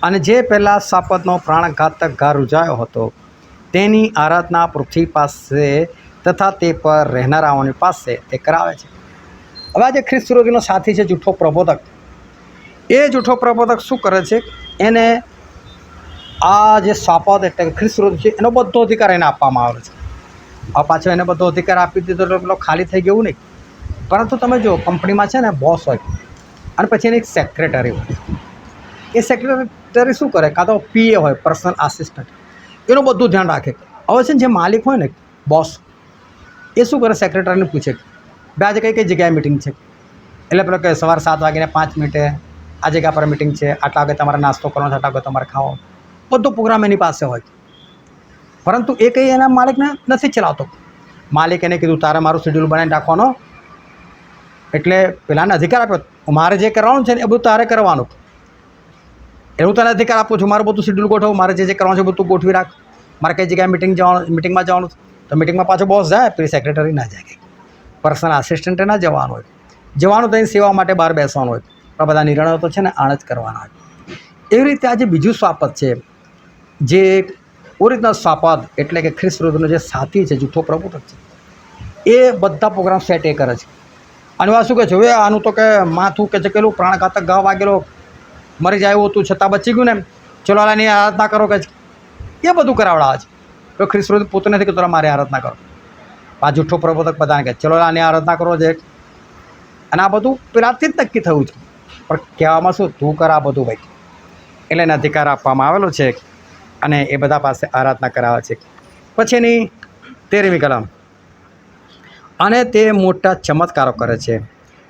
અને જે પહેલાં શાપતનો પ્રાણઘાતક ઘા રૂજાયો હતો તેની આરાધના પૃથ્વી પાસે તથા તે પર રહેનારાઓની પાસે તે કરાવે છે. હવે આ જે ખ્રિસ્ત વિરોધીનો સાથી છે, જૂઠો પ્રબોધક, એ જૂઠો પ્રબોધક શું કરે છે? એને આ જે શાપત એટલે ખ્રિસ્ત વિરોધી છે એનો બધો અધિકાર એને આપવામાં આવે છે. હવે પાછો એને બધો અધિકાર આપી દીધો એટલે પેલો ખાલી થઈ ગયું નહીં. પરંતુ તમે જો કંપનીમાં છે ને બોસ હોય અને પછી એને એક સેક્રેટરી હોય. એ સેક્રેટરી શું કરે? કાં તો પીએ હોય, પર્સનલ આસિસ્ટન્ટ, એનું બધું ધ્યાન રાખે. હવે છે ને જે માલિક હોય ને, બોસ, એ શું કરે? સેક્રેટરીને પૂછે બે આજે કઈ કઈ જગ્યાએ મિટિંગ છે. એટલે પેલો કે સવારે 7 વાગ્યાને 5 મિનિટે આ જગ્યા પર મિટિંગ છે, આટલા વાગે તમારે નાસ્તો કરવાનો છે, આટલા વાગે તમારે ખાવો. બધો પ્રોગ્રામ એની પાસે હોય. પરંતુ એ કંઈ એના માલિકને નથી ચલાવતો. માલિક એને કીધું તારે મારું શેડ્યુલ બનાવીને રાખવાનો. એટલે પેલાને અધિકાર આપ્યો, મારે જે કરવાનું છે ને એ બધું તારે કરવાનું. એવું તને અધિકાર આપું છું, મારું બધું શેડ્યુલ ગોઠવ, મારે જે કરવાનું છે બધું ગોઠવી રાખ. મારે કઈ જગ્યાએ મિટિંગમાં જવાનું તો મિટિંગમાં પાછો બોસ જાય, પેલી સેક્રેટરી ના જાય, પર્સનલ આસિસ્ટન્ટે ના જવાનું હોય. જવાનું તો એની સેવા માટે બહાર બેસવાનું હોય. પણ બધા નિર્ણયો તો છે ને આણ જ કરવાના હોય. એવી રીતે આ જે બીજું સ્વાપદ છે, જે ઓરિજિનલ સ્વાપદ એટલે કે ખ્રિસ્ત વિરોધીનો જે સાથી છે, જૂઠો પ્રબોધક છે, એ બધા પ્રોગ્રામ સેટ એ કરે છે. અને આ શું કહે છે? હવે આનું તો કે માથું કે છે પેલું પ્રાણઘાતક ઘા વાગેલો મરી જાય એવું હતું છતાં બચી ગયું ને, ચલોલાની આરાધના કરો કે એ બધું કરાવડાવે છે. તો ખ્રિસ્ત પોતે નથી કે તોરા મારી આરાધના કરો. આ જૂઠો પ્રબોધક બધાને કહે ચલોલાની આરાધના કરો છે, અને આ બધું પેલાથી જ નક્કી થયું છે. પણ કહેવામાં શું, તું કર આ બધું ભાઈ, એટલે એને અધિકાર આપવામાં આવેલો છે અને એ બધા પાસે આરાધના કરાવે છે. પછીની 13મી કલમ, અને તે મોટા ચમત્કારો કરે છે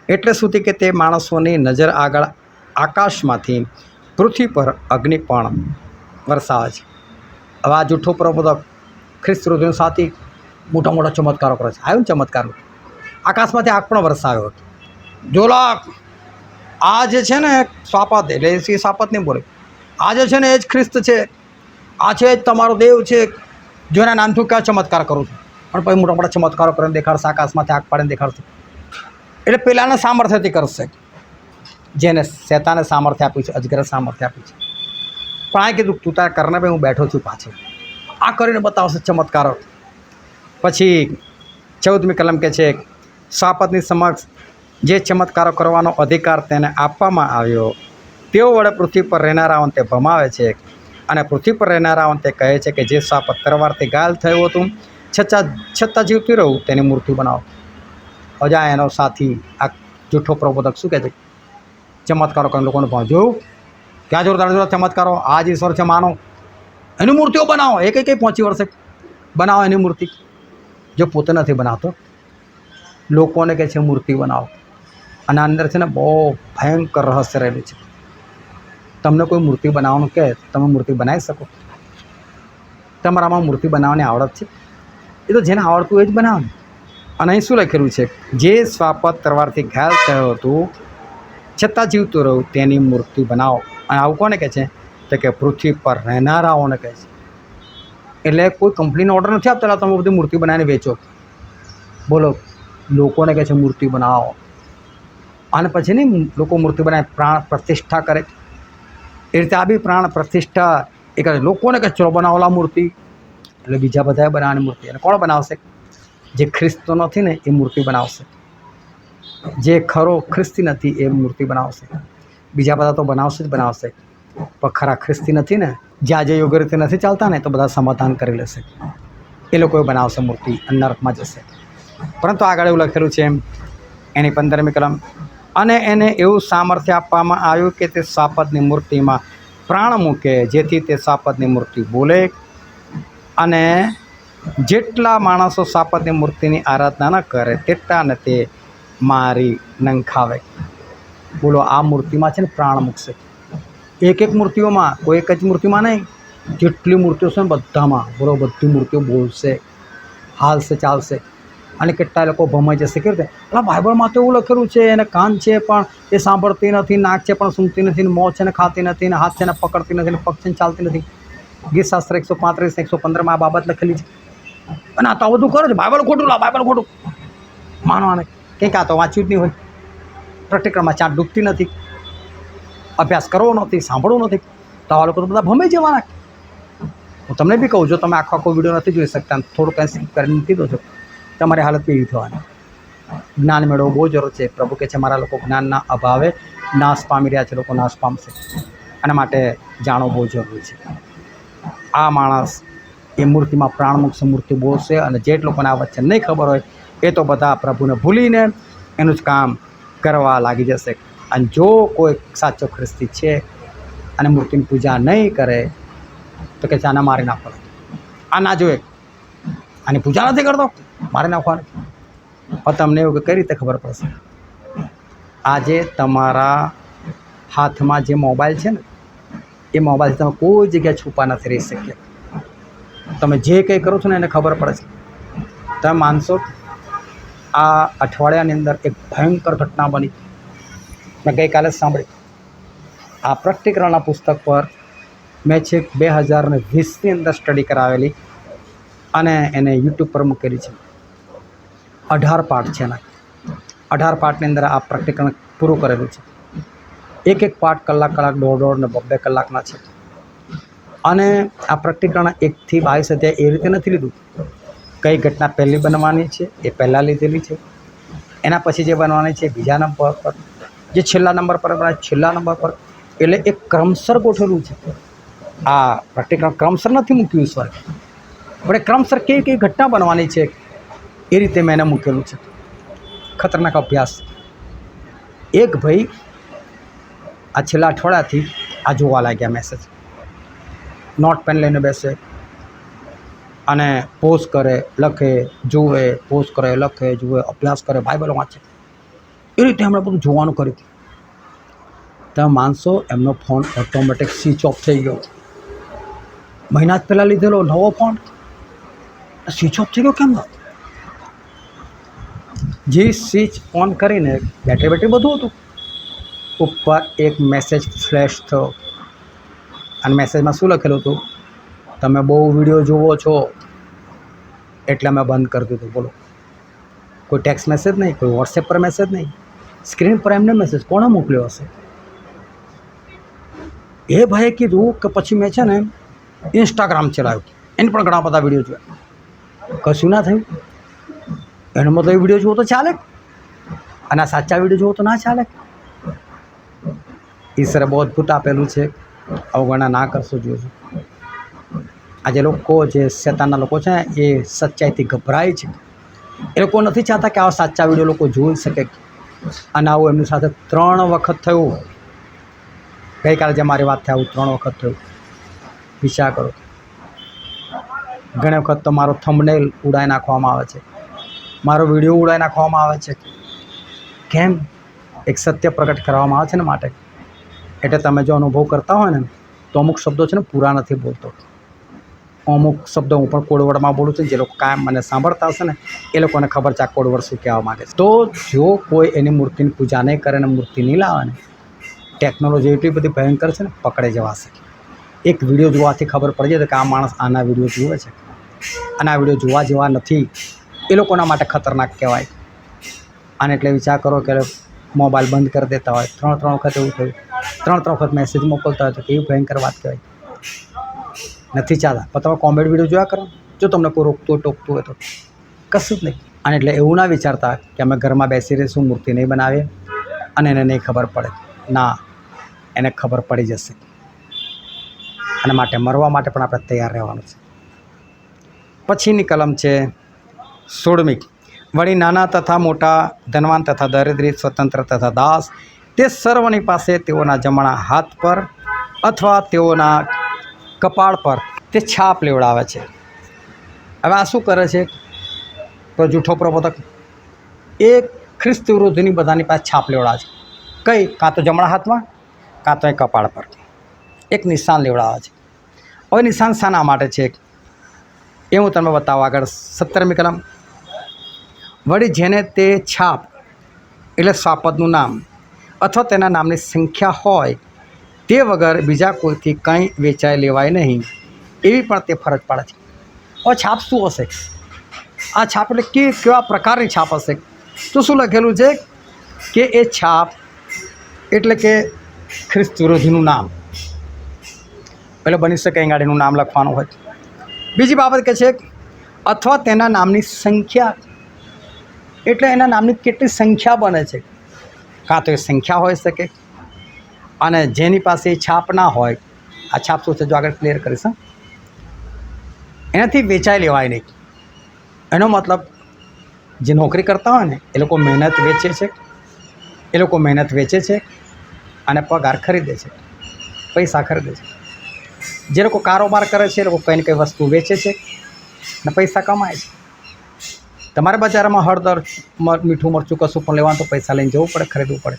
એટલે સુધી કે તે માણસોની નજર આગળ આકાશમાંથી પૃથ્વી પર અગ્નિ પણ વરસાવે છે. હવે આ જૂઠો પ્રબોધક ખ્રિસ્ત વિરોધીનો સાથી મોટા મોટા ચમત્કારો કરે છે. આવ્યું ને ચમત્કાર, આકાશમાંથી આગ પણ વરસાવ્યો. જોલાક આ જે છે ને શાપત, એટલે એ શાપત નહીં બોલે, આ જે છે ને એ જ ખ્રિસ્ત છે, આ છે જ તમારો દેવ છે, જો એના નામથી કયા ચમત્કાર કરું છું. પણ પછી મોટા મોટા ચમત્કારો કરીને દેખાડશે, આકાશમાંથી આગ પાડીને દેખાડશે. એટલે પેલાના સામર્થ્યથી કરશે, જેને શેતાને સામર્થ્ય આપ્યું છે, અજગરે સામર્થ્ય આપ્યું છે. પણ આ કીધું તું તારા કરને ભાઈ હું બેઠો છું પાછળ, આ કરીને બતાવશે ચમત્કારો. પછી 14મી કલમ કહે છે, શાપતની સમક્ષ જે ચમત્કારો કરવાનો અધિકાર તેને આપવામાં આવ્યો તેઓ વડે પૃથ્વી પર રહેનારાઓને તે ભમાવે છે, અને પૃથ્વી પર રહેનારાઓને તે કહે છે કે જે શાપત તરવારથી ઘાયલ થયું હતું છતાં જીવતી રહું તેની મૂર્તિ બનાવો. અજા એનો સાથી આ જૂઠો પ્રબોધક શું કહે છે, ચમત્કારો કરીને લોકોને ભાવ જોયું ક્યાં જોરદાર ચમત્કારો, આ જ ઈશ્વર છે માનો, એની મૂર્તિઓ બનાવો. એ કઈ પહોંચી વળશે, બનાવો એની મૂર્તિ. જો પોતે નથી બનાવતો, લોકોને કહે છે મૂર્તિ બનાવો, અને અંદર છે ને બહુ ભયંકર રહસ્ય રહેલું છે. તમને કોઈ મૂર્તિ બનાવવાનું કહે તમે મૂર્તિ બનાવી શકો? તમારામાં મૂર્તિ બનાવવાની આવડત છે? એ તો જેને આવડતું એ જ બનાવવાનું. અને અહીં શું લખેલું છે, જે શ્વાપત તરવારથી ઘાયલ થયો હતું છતાં જીવતું રહ્યું તેની મૂર્તિ બનાવો. અને આવું કોને કહે છે, તો કે પૃથ્વી પર રહેનારાઓને કહે છે. એટલે કોઈ કંપનીનો ઓર્ડર નથી આપતા તમે બધી મૂર્તિ બનાવીને વેચો. બોલો, લોકોને કહે છે મૂર્તિ બનાવો, અને પછી નહીં લોકો મૂર્તિ બનાવે પ્રાણ પ્રતિષ્ઠા કરે. એ રીતે આ બી પ્રાણ પ્રતિષ્ઠા એ કરે. લોકોને કહે ચલો બનાવલા મૂર્તિ, એટલે બીજા બધાએ બનાવવાની મૂર્તિ. અને કોણ બનાવશે? જે ખ્રિસ્તો નથી ને એ મૂર્તિ બનાવશે, જે ખરો ખ્રિસ્તી નથી એ મૂર્તિ બનાવશે. બીજા બધા તો બનાવશે જ બનાવશે, પણ ખરા ખ્રિસ્તી નથી ને, જે આજે યોગ્ય રીતે નથી ચાલતા ને, તો બધા સમાધાન કરી લેશે. એ લોકોએ બનાવશે મૂર્તિ, નરકમાં જશે. પરંતુ આગળ એવું લખેલું છે એની 15મી કલમ, અને એને એવું સામર્થ્ય આપવામાં આવ્યું કે તે શાપતની મૂર્તિમાં પ્રાણ મૂકે, જેથી તે શાપતની મૂર્તિ બોલે, અને જેટલા માણસો શાપતની મૂર્તિની આરાધના ન કરે તેટલાને તે મારી નંખાવે. બોલો, આ મૂર્તિમાં છે ને પ્રાણ મૂકશે. એક મૂર્તિઓમાં, કોઈ એક જ મૂર્તિમાં નહીં, જેટલી મૂર્તિઓ છે ને બધામાં, બોલો બધી મૂર્તિઓ બોલશે, હાલશે, ચાલશે. અને કેટલા લોકો ભમાઈ જશે. કેવી રીતે? એટલે બાઇબલમાં તો એવું લખેલું છે, એને કાન છે પણ એ સાંભળતી નથી, નાક છે પણ સૂંઘતી નથી, ને મોં છે ને ખાતી નથી, ને હાથ છે ને પકડતી નથી, ને પગ છે ને ચાલતી નથી. ગીતશાસ્ત્ર 135 115માં આ બાબત લખેલી છે. અને આ તો બધું કરે છે. બાઇબલ ખોટું, બાઇબલ ખોટું માનવાને કંઈક આ તો વાંચ્યું જ નહીં હોય, પ્રેક્ટિકલમાં ચાટ ડૂબતી નથી, અભ્યાસ કરવો નથી, સાંભળવું નથી, તો આ લોકો તો બધા ભમાઈ જવાના. હું તમને બી કહું છું, તમે આખો વિડીયો નથી જોઈ શકતા, થોડું કંઈ સ્કીપ કરીને મૂકી દો છો, તમારી હાલત કેવી થવાની. જ્ઞાન મેળવવું બહુ જરૂર છે. પ્રભુ કહે છે મારા લોકો જ્ઞાનના અભાવે નાશ પામી રહ્યા છે, લોકો નાશ પામશે. આના માટે જાણવું બહુ જરૂરી છે. આ માણસ એ મૂર્તિમાં પ્રાણ મૂકશે, મૂર્તિ બોલશે, અને જે લોકોને આ વચ્ચે નહીં ખબર હોય એ તો બધા પ્રભુને ભૂલીને એનું જ કામ કરવા લાગી જશે. અને જો કોઈ સાચો ખ્રિસ્તી છે અને મૂર્તિની પૂજા નહીં કરે તો કે આના મારી નાખો, આ ના જોઈએ, આની પૂજા નથી કરતો, મારી નાખવાનું. પણ તમને એવું કે કઈ રીતે ખબર પડશે? આજે તમારા હાથમાં જે મોબાઈલ છે ને, એ મોબાઈલથી તમે કોઈ જગ્યાએ છુપા નથી રહી શક્યા. તમે જે કંઈ કરો છો ને એને ખબર પડે છે. તમે માનશો, આ અઠવાડિયાની અંદર એક ભયંકર ઘટના બની. મેં ગઈકાલે જ સાંભળી. આ પ્રેક્ટિકલના પુસ્તક પર મેં છેક 2020ની અંદર સ્ટડી કરાવેલી અને એને યુટ્યુબ પર મૂકેલી છે. 18 પાર્ટ છે એના. 18 પાર્ટની અંદર આ પ્રેક્ટિકલ પૂરું કરેલું છે. એક પાર્ટ કલાક, દોઢ ને 2 કલાકના છે. અને આ પ્રેક્ટિકલના 1 થી 22 અધ્યાય એ રીતે નથી લીધું. કઈ ઘટના પહેલી બનવાની છે એ પહેલાં લીધેલી છે, એના પછી જે બનવાની છે બીજા નંબર પર, જે છેલ્લા નંબર પર બનાવે છેલ્લા નંબર પર, એટલે એક ક્રમસર ગોઠવેલું છે. આ પર્ટિક્યુલર ક્રમસર નથી મૂક્યું ઈશ્વરે, પણ એ ક્રમસર કેવી કેવી ઘટના બનવાની છે એ રીતે મેં એને મૂકેલું છે. ખતરનાક અભ્યાસ. એક ભાઈ આ છેલ્લા અઠવાડિયાથી આ જોવા લાગ્યા મેસેજ. નોટ પેન લઈને બેસે અને પોઝ કરે, લખે, જુએ, પોઝ કરે, લખે, જુએ, અભ્યાસ કરે, બાઇબલ વાંચે. એ રીતે એમણે બધું જોવાનું કર્યું. તમે માનશો એમનો ફોન ઓટોમેટિક સ્વિચ ઓફ થઈ ગયો. મહિના જ પહેલાં લીધેલો નવો ફોન સ્વિચ ઓફ થઈ ગયો કેમ? જે સ્વિચ ઓન કરીને બેટરી બધું હતું, ઉપર એક મેસેજ ફ્લેશ થયો અને મેસેજમાં શું લખેલું હતું? તમે બહુ વિડીયો જુઓ છો એટલે મેં બંધ કરી દીધું. બોલો, કોઈ ટેક્સ્ટ મેસેજ નહીં, કોઈ વોટ્સએપ પર મેસેજ નહીં, સ્ક્રીન પર એમને મેસેજ કોણે મોકલ્યો હશે? એ ભાઈએ કીધું કે પછી મેં છે ને ઇન્સ્ટાગ્રામ ચલાવ્યું, એને પણ ઘણા બધા વિડીયો જોયા, કશું ના થયું. એનો મતલબ એ વિડીયો જુઓ તો ચાલે, અને આ સાચા વિડીયો જુઓ તો ના ચાલે. ઈશ્વરે બહુ અદ્ભુત આપેલું છે, અવગણના ના કરશો. જોજો, આજે લોકો જે શેતાનના લોકો છે એ સચ્ચાઈથી ગભરાય છે. એ લોકો નથી ચાહતા કે આવા સાચા વિડીયો લોકો જોઈ શકે. અને આવું એમની સાથે 3 વખત થયું. ગઈકાલે જે મારી વાત થઈ આવું 3 વખત થયું. વિચાર કરો. ઘણી વખત તો મારો થંબનેલ ઉડાવી નાખવામાં આવે છે, મારો વિડીયો ઉડાવી નાખવામાં આવે છે. કેમ? એક સત્ય પ્રગટ કરવામાં આવે છે ને માટે. એટલે તમે જો અનુભવ કરતા હોય ને તો અમુક શબ્દો છે ને પૂરા નથી બોલતો. અમુક શબ્દો હું પણ કોડવર્ડમાં બોલું છું. જે લોકો કાયમ મને સાંભળતા હશે ને એ લોકોને ખબર છે આ કોડવર્ડ શું કહેવા માગે છે. તો જો કોઈ એની મૂર્તિની પૂજા નહીં કરે ને મૂર્તિ નહીં લાવે ને, ટેકનોલોજી એટલી બધી ભયંકર છે ને, પકડે જવાશે. એક વિડીયો જોવાથી ખબર પડી જાય કે આ માણસ આના વિડીયો જુએ છે અને આ વિડીયો જોવા જેવા નથી. એ લોકોના માટે ખતરનાક કહેવાય. અને એટલે વિચાર કરો કે મોબાઈલ બંધ કરી દેતા હોય. 3 વખત એવું થયું. 3 વખત મેસેજ મોકલતા હોય તો કેવી ભયંકર વાત કહેવાય. નથી ચાલતા. પણ તમે કોમેડી વિડીયો જોયા કરો. જો તમને કોઈ રોકતું હોય, ટોકતું હોય તો કશું જ નહીં. અને એટલે એવું ના વિચારતા કે અમે ઘરમાં બેસી રહીશું, મૂર્તિ નહીં બનાવીએ અને એને નહીં ખબર પડે. ના, એને ખબર પડી જશે. અને માટે મરવા માટે પણ આપણે તૈયાર રહેવાનું છે. પછીની કલમ છે 16મી. વળી નાના તથા મોટા, ધનવાન તથા દરિદ્રી, સ્વતંત્ર તથા દાસ, તે સર્વની પાસે તેઓના જમણા હાથ પર અથવા તેઓના કપાળ પર તે છાપ લેવડાવે છે. હવે આ શું કરે છે? તો જૂઠો પ્રબોધક એ ખ્રિસ્ત વિરોધીની બધાની પાસે છાપ લેવડાવે છે. કઈ? કાં તો જમણા હાથમાં, કાં તો એ કપાળ પર એક નિશાન લેવડાવે છે. હવે નિશાન શાના માટે છે એ હું તમને બતાવું. આગળ 17મી કલમ. વળી જેને તે છાપ એટલે સ્વાપદનું નામ અથવા તેના નામની સંખ્યા હોય તે વગર બીજા કોઈથી કંઈ વેચાઈ લેવાય નહીં, એવી પણ તે ફરજ પાડે છે. હવે છાપ શું હશે? આ છાપ એટલે કેવા પ્રકારની છાપ હશે? તો શું લખેલું છે કે એ છાપ એટલે કે ખ્રિસ્ત વિરોધીનું નામ. એટલે બની શકે ગાડીનું નામ લખવાનું હોય. બીજી બાબત કે છે અથવા તેના નામની સંખ્યા, એટલે એના નામની કેટલી સંખ્યા બને છે. કાં તો એ સંખ્યા હોઈ શકે, અને જેની પાસે એ છાપ ના હોય, આ છાપ શું છે જો આગળ ક્લિયર કરીશ, એનાથી વેચાઈ લેવાય નહીં. એનો મતલબ જે નોકરી કરતા હોય ને એ લોકો મહેનત વેચે છે, એ લોકો મહેનત વેચે છે અને પગાર ખરીદે છે, પૈસા ખરીદે છે. જે લોકો કારોબાર કરે છે એ લોકો કંઈ ને કંઈ વસ્તુ વેચે છે અને પૈસા કમાય છે. તમારે બજારમાં હળદર, મીઠું, મરચું કશું પણ લેવાનું તો પૈસા લઈને જવું પડે, ખરીદવું પડે.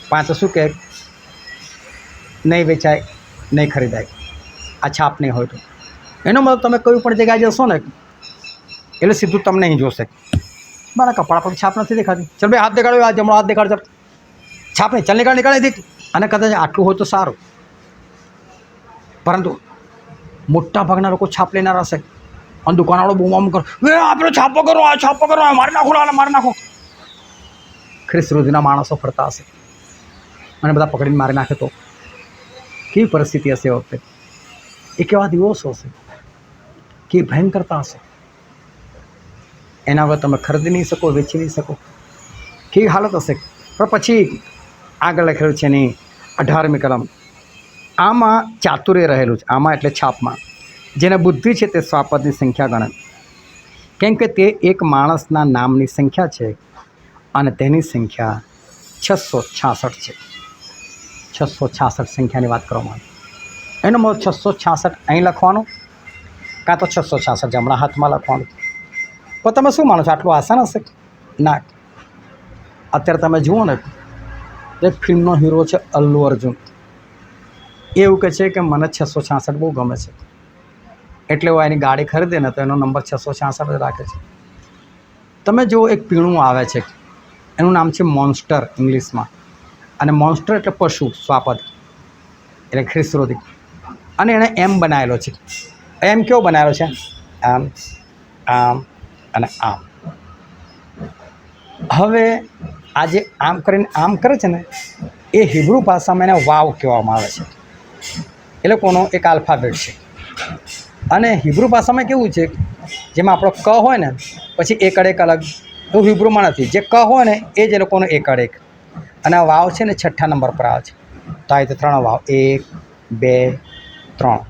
પાંચ શું કહે? નહીં વેચાય, નહીં ખરીદાય, આ છાપ નહીં હોય તો. એનો મતલબ તમે કોઈ પણ જગ્યાએ જશો ને એટલે સીધું તમને અહીં જોશે. મારા કપડા પર છાપ નથી દેખાતી, ચાલ ભાઈ હાથ દેખાડ્યો, આ જમણો હાથ દેખાડ, ચાલ છાપ નહીં, ચાલ નીકાળી દીધી. અને કદાચ આટલું હોય તો સારું, પરંતુ મોટા ભાગના લોકો છાપ લેનાર હશે અને દુકાનવાળો બૂમ કરો, આપણે છાપો કરો, આ છાપો કરો, મારી નાખો, મારી નાખો. ખ્રિસ્ત વિરોધીના માણસો ફરતા હશે અને બધા પકડીને મારી નાખે તો કેવી પરિસ્થિતિ હશે? એ વખતે એ કેવા દિવસો હશે, કેવી ભયંકરતા હશે. એના વગર તમે ખરીદી નહીં શકો, વેચી નહીં શકો, કેવી હાલત હશે. પણ પછી આગળ લખેલું છે નહીં, 18મી કલમ, આમાં ચાતુર્ય રહેલું છે. આમાં એટલે છાપમાં. જેને બુદ્ધિ છે તે સ્વાપદની સંખ્યા ગણે, કેમ કે તે એક માણસના નામની સંખ્યા છે અને તેની સંખ્યા 666 છે. 666 સંખ્યાની વાત કરવામાં આવે. એનો મતલબ 666 અહીં લખવાનું, કાં તો 666 જમણા હાથમાં લખવાનું. તો તમે શું માનો છો, આટલું આસાન હશે? ના. અત્યારે તમે જુઓ ને, એક ફિલ્મનો હીરો છે અલ્લુ અર્જુન, એ એવું કહે છે કે મને 666 બહુ ગમે છે, એટલે હું એની ગાડી ખરીદે ને તો એનો નંબર 666 જ રાખે છે. તમે જુઓ, એક પીણું આવે છે, એનું નામ છે મોન્સ્ટર ઇંગ્લિશમાં, અને મોન્સ્ટર એટલે પશુ, સ્વાપદ એટલે ખ્રિસ્રોધિક, અને એણે એમ બનાવેલો છે. એમ કેવો બનાવેલો છે? આમ, આમ અને આમ. હવે આજે આમ કરીને આમ કરે છે ને, એ હિબ્રુ ભાષામાં એને વાવ કહેવામાં આવે છે. એ લોકોનો એક આલ્ફાબેટ છે. અને હિબ્રુ ભાષામાં કેવું છે, જેમાં આપણો ક હોય ને પછી એક અડેક અલગ, એવું હિબ્રુમાં નથી. જે ક હોય ને એ જ એ લોકોનો એક અડેક, અને આ વાવ છે ને 6ઠ્ઠા નંબર પર આવે છે. તો આ રીતે 3 વાવ, 1 2 3,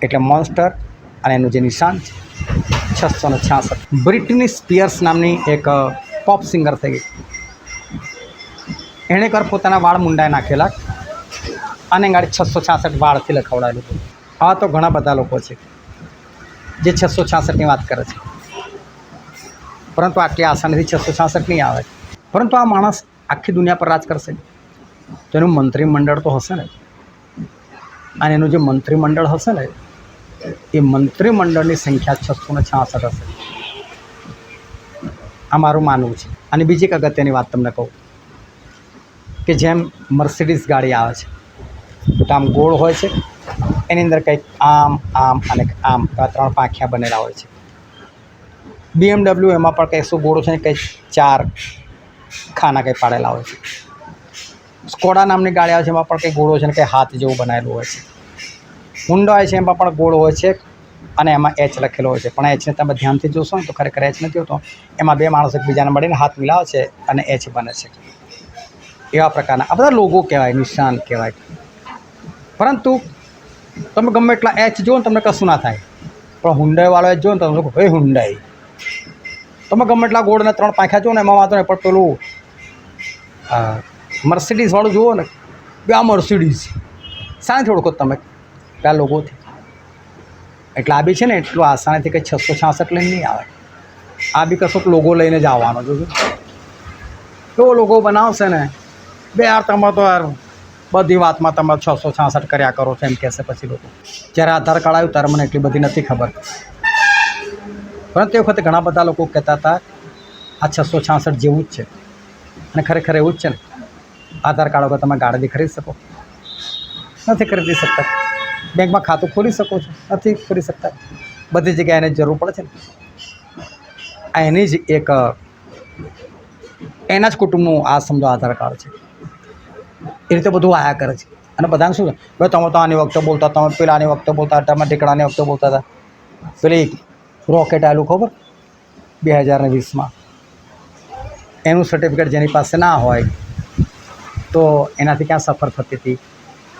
એટલે મોન્સ્ટર, અને એનું જે નિશાન છે 666. બ્રિટની સ્પિયર્સ નામની એક પોપ સિંગર થઈ ગઈ. એણે કર પોતાના વાળ મુંડાએ નાખેલા અને ગાડી 666 વાળથી લખવડાયેલું હતું. આ તો ઘણા બધા લોકો છે જે 666ની વાત કરે છે, પરંતુ આટલી આસાનીથી 666 નહીં આવે. પરંતુ આ માણસ આખી દુનિયા પર રાજ કરશે તો એનું મંત્રીમંડળ તો હશે ને, અને એનું જે મંત્રીમંડળ હશે ને, એ મંત્રીમંડળની સંખ્યા 666 હશે. આ મારું માનવું છે. અને બીજી એક અગત્યની વાત તમને કહું કે જેમ મર્સિડીઝ ગાડી આવે છે તો આમ ગોળ હોય છે, એની અંદર કંઈક આમ આમ અને આમ 3 પાંખિયા બનેલા હોય છે. BMW એમાં પણ કંઈ શું ગોળો છે ને, કંઈક 4 ખાના કંઈ પાડેલા હોય છે. સ્કોડા નામની ગાડી આવે છે, એમાં પણ કંઈ ગોળો છે ને કંઈ હાથ જેવું બનાવેલું હોય છે. હુન્ડઈ છે, એમાં પણ ગોળ હોય છે અને એમાં એચ લખેલો હોય છે, પણ એચને તમે ધ્યાનથી જોશો ને તો ખરેખર એચ નથી હોતો. એમાં 2 માણસો એકબીજાને મળીને હાથ મિલાવે છે અને એચ બને છે. એવા પ્રકારના આ બધા લોગો કહેવાય, નિશાન કહેવાય. પરંતુ તમે ગમે એટલા એચ જુઓ ને તમને કશું ના થાય, પણ હુન્ડાઈવાળો એચ જુઓ ને તમે કહો, હે હુન્ડાઈ. તમે ગમે એટલા ગોળને 3 પાંખ્યા જુઓ ને, એમાં વાંધો નહીં, પણ પેલું મર્સિડીઝવાળું જુઓ ને, આ મર્સિડીઝ શાનાથી ઓળખો તમે? આ લોગોથી. એટલે આ બી છે ને એટલું આસાનીથી કંઈ 666 લઈને નહીં આવે. આ બી કશોક લોગો લઈને જ આવવાનો. જોજો કેવો લોગો બનાવશે ને, બે યાર તમે તો યાર બધી વાતમાં તમે 666 કર્યા કરો છો એમ કહેશે પછી લોકો. જ્યારે આધાર કાર્ડ આવ્યું ત્યારે મને એટલી બધી નથી ખબર, પરંતુ એ વખતે ઘણા બધા લોકો કહેતા હતા આ 666 જેવું જ છે. અને ખરેખર એવું જ છે ને. આધાર કાર્ડ વગર તમે ગાડી ખરીદી શકો? નથી ખરીદી શકતા. બેંકમાં ખાતું ખોલી શકો છો? નથી ખોલી શકતા. બધી જગ્યાએ એને જરૂર પડે છે ને. આ એની જ એક એના જ કુટુંબનું આ સમજો આધાર કાર્ડ છે. એ રીતે બધું આયા કરે છે. અને બધાને શું છે, ભાઈ તમે તો આની વખતે બોલતા, તમે પેલાની વખતે બોલતા, તમે ઢીકડાની વખતે બોલતા હતા. પેલી રોકેટ આવેલું ખબર 2020માં, એનું સર્ટિફિકેટ જેની પાસે ના હોય તો એનાથી ક્યાં સફર થતી હતી,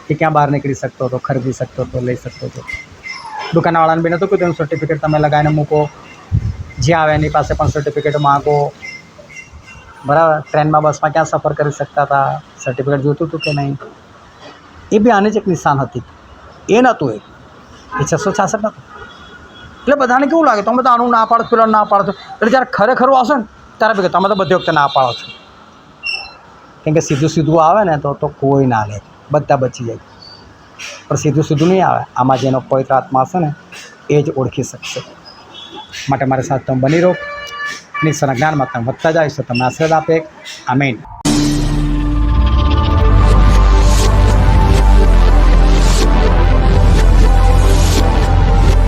એ ક્યાં બહાર નીકળી શકતો હતો, ખરીદી શકતો હતો, લઈ શકતો હતો. દુકાનવાળાને બી નહોતું કીધું એનું સર્ટિફિકેટ તમે લગાવીને મૂકો, જે આવે એની પાસે પણ સર્ટિફિકેટ માગો. બરાબર. ટ્રેનમાં બસમાં ક્યાં સફર કરી શકતા હતા, સર્ટિફિકેટ જોતું હતું કે નહીં. એ બી આની જ એક નિશાન હતી. એ નહોતું, એ 666 નહોતું. એટલે બધાને કેવું લાગે, તમે તો આનું ના પાડો, પેલાનું ના પાડો છો. એટલે જ્યારે ખરેખર આવશે ને ત્યારે બી તમે તો બધી વખતે ના પાડો છો. કેમ કે સીધું સીધું આવે ને તો કોઈ ના લે, બધા બચી જાય. પણ સીધું સીધું નહીં આવે. આમાં જેનો પવિત્ર આત્મા હશે ને એ જ ઓળખી શકશે. માટે મારી સાથે તમે બની રહો. નિસર્ગના જ્ઞાનમાં તમે વધતા જાય તો તમને આશીર્વાદ આપે. આમીન.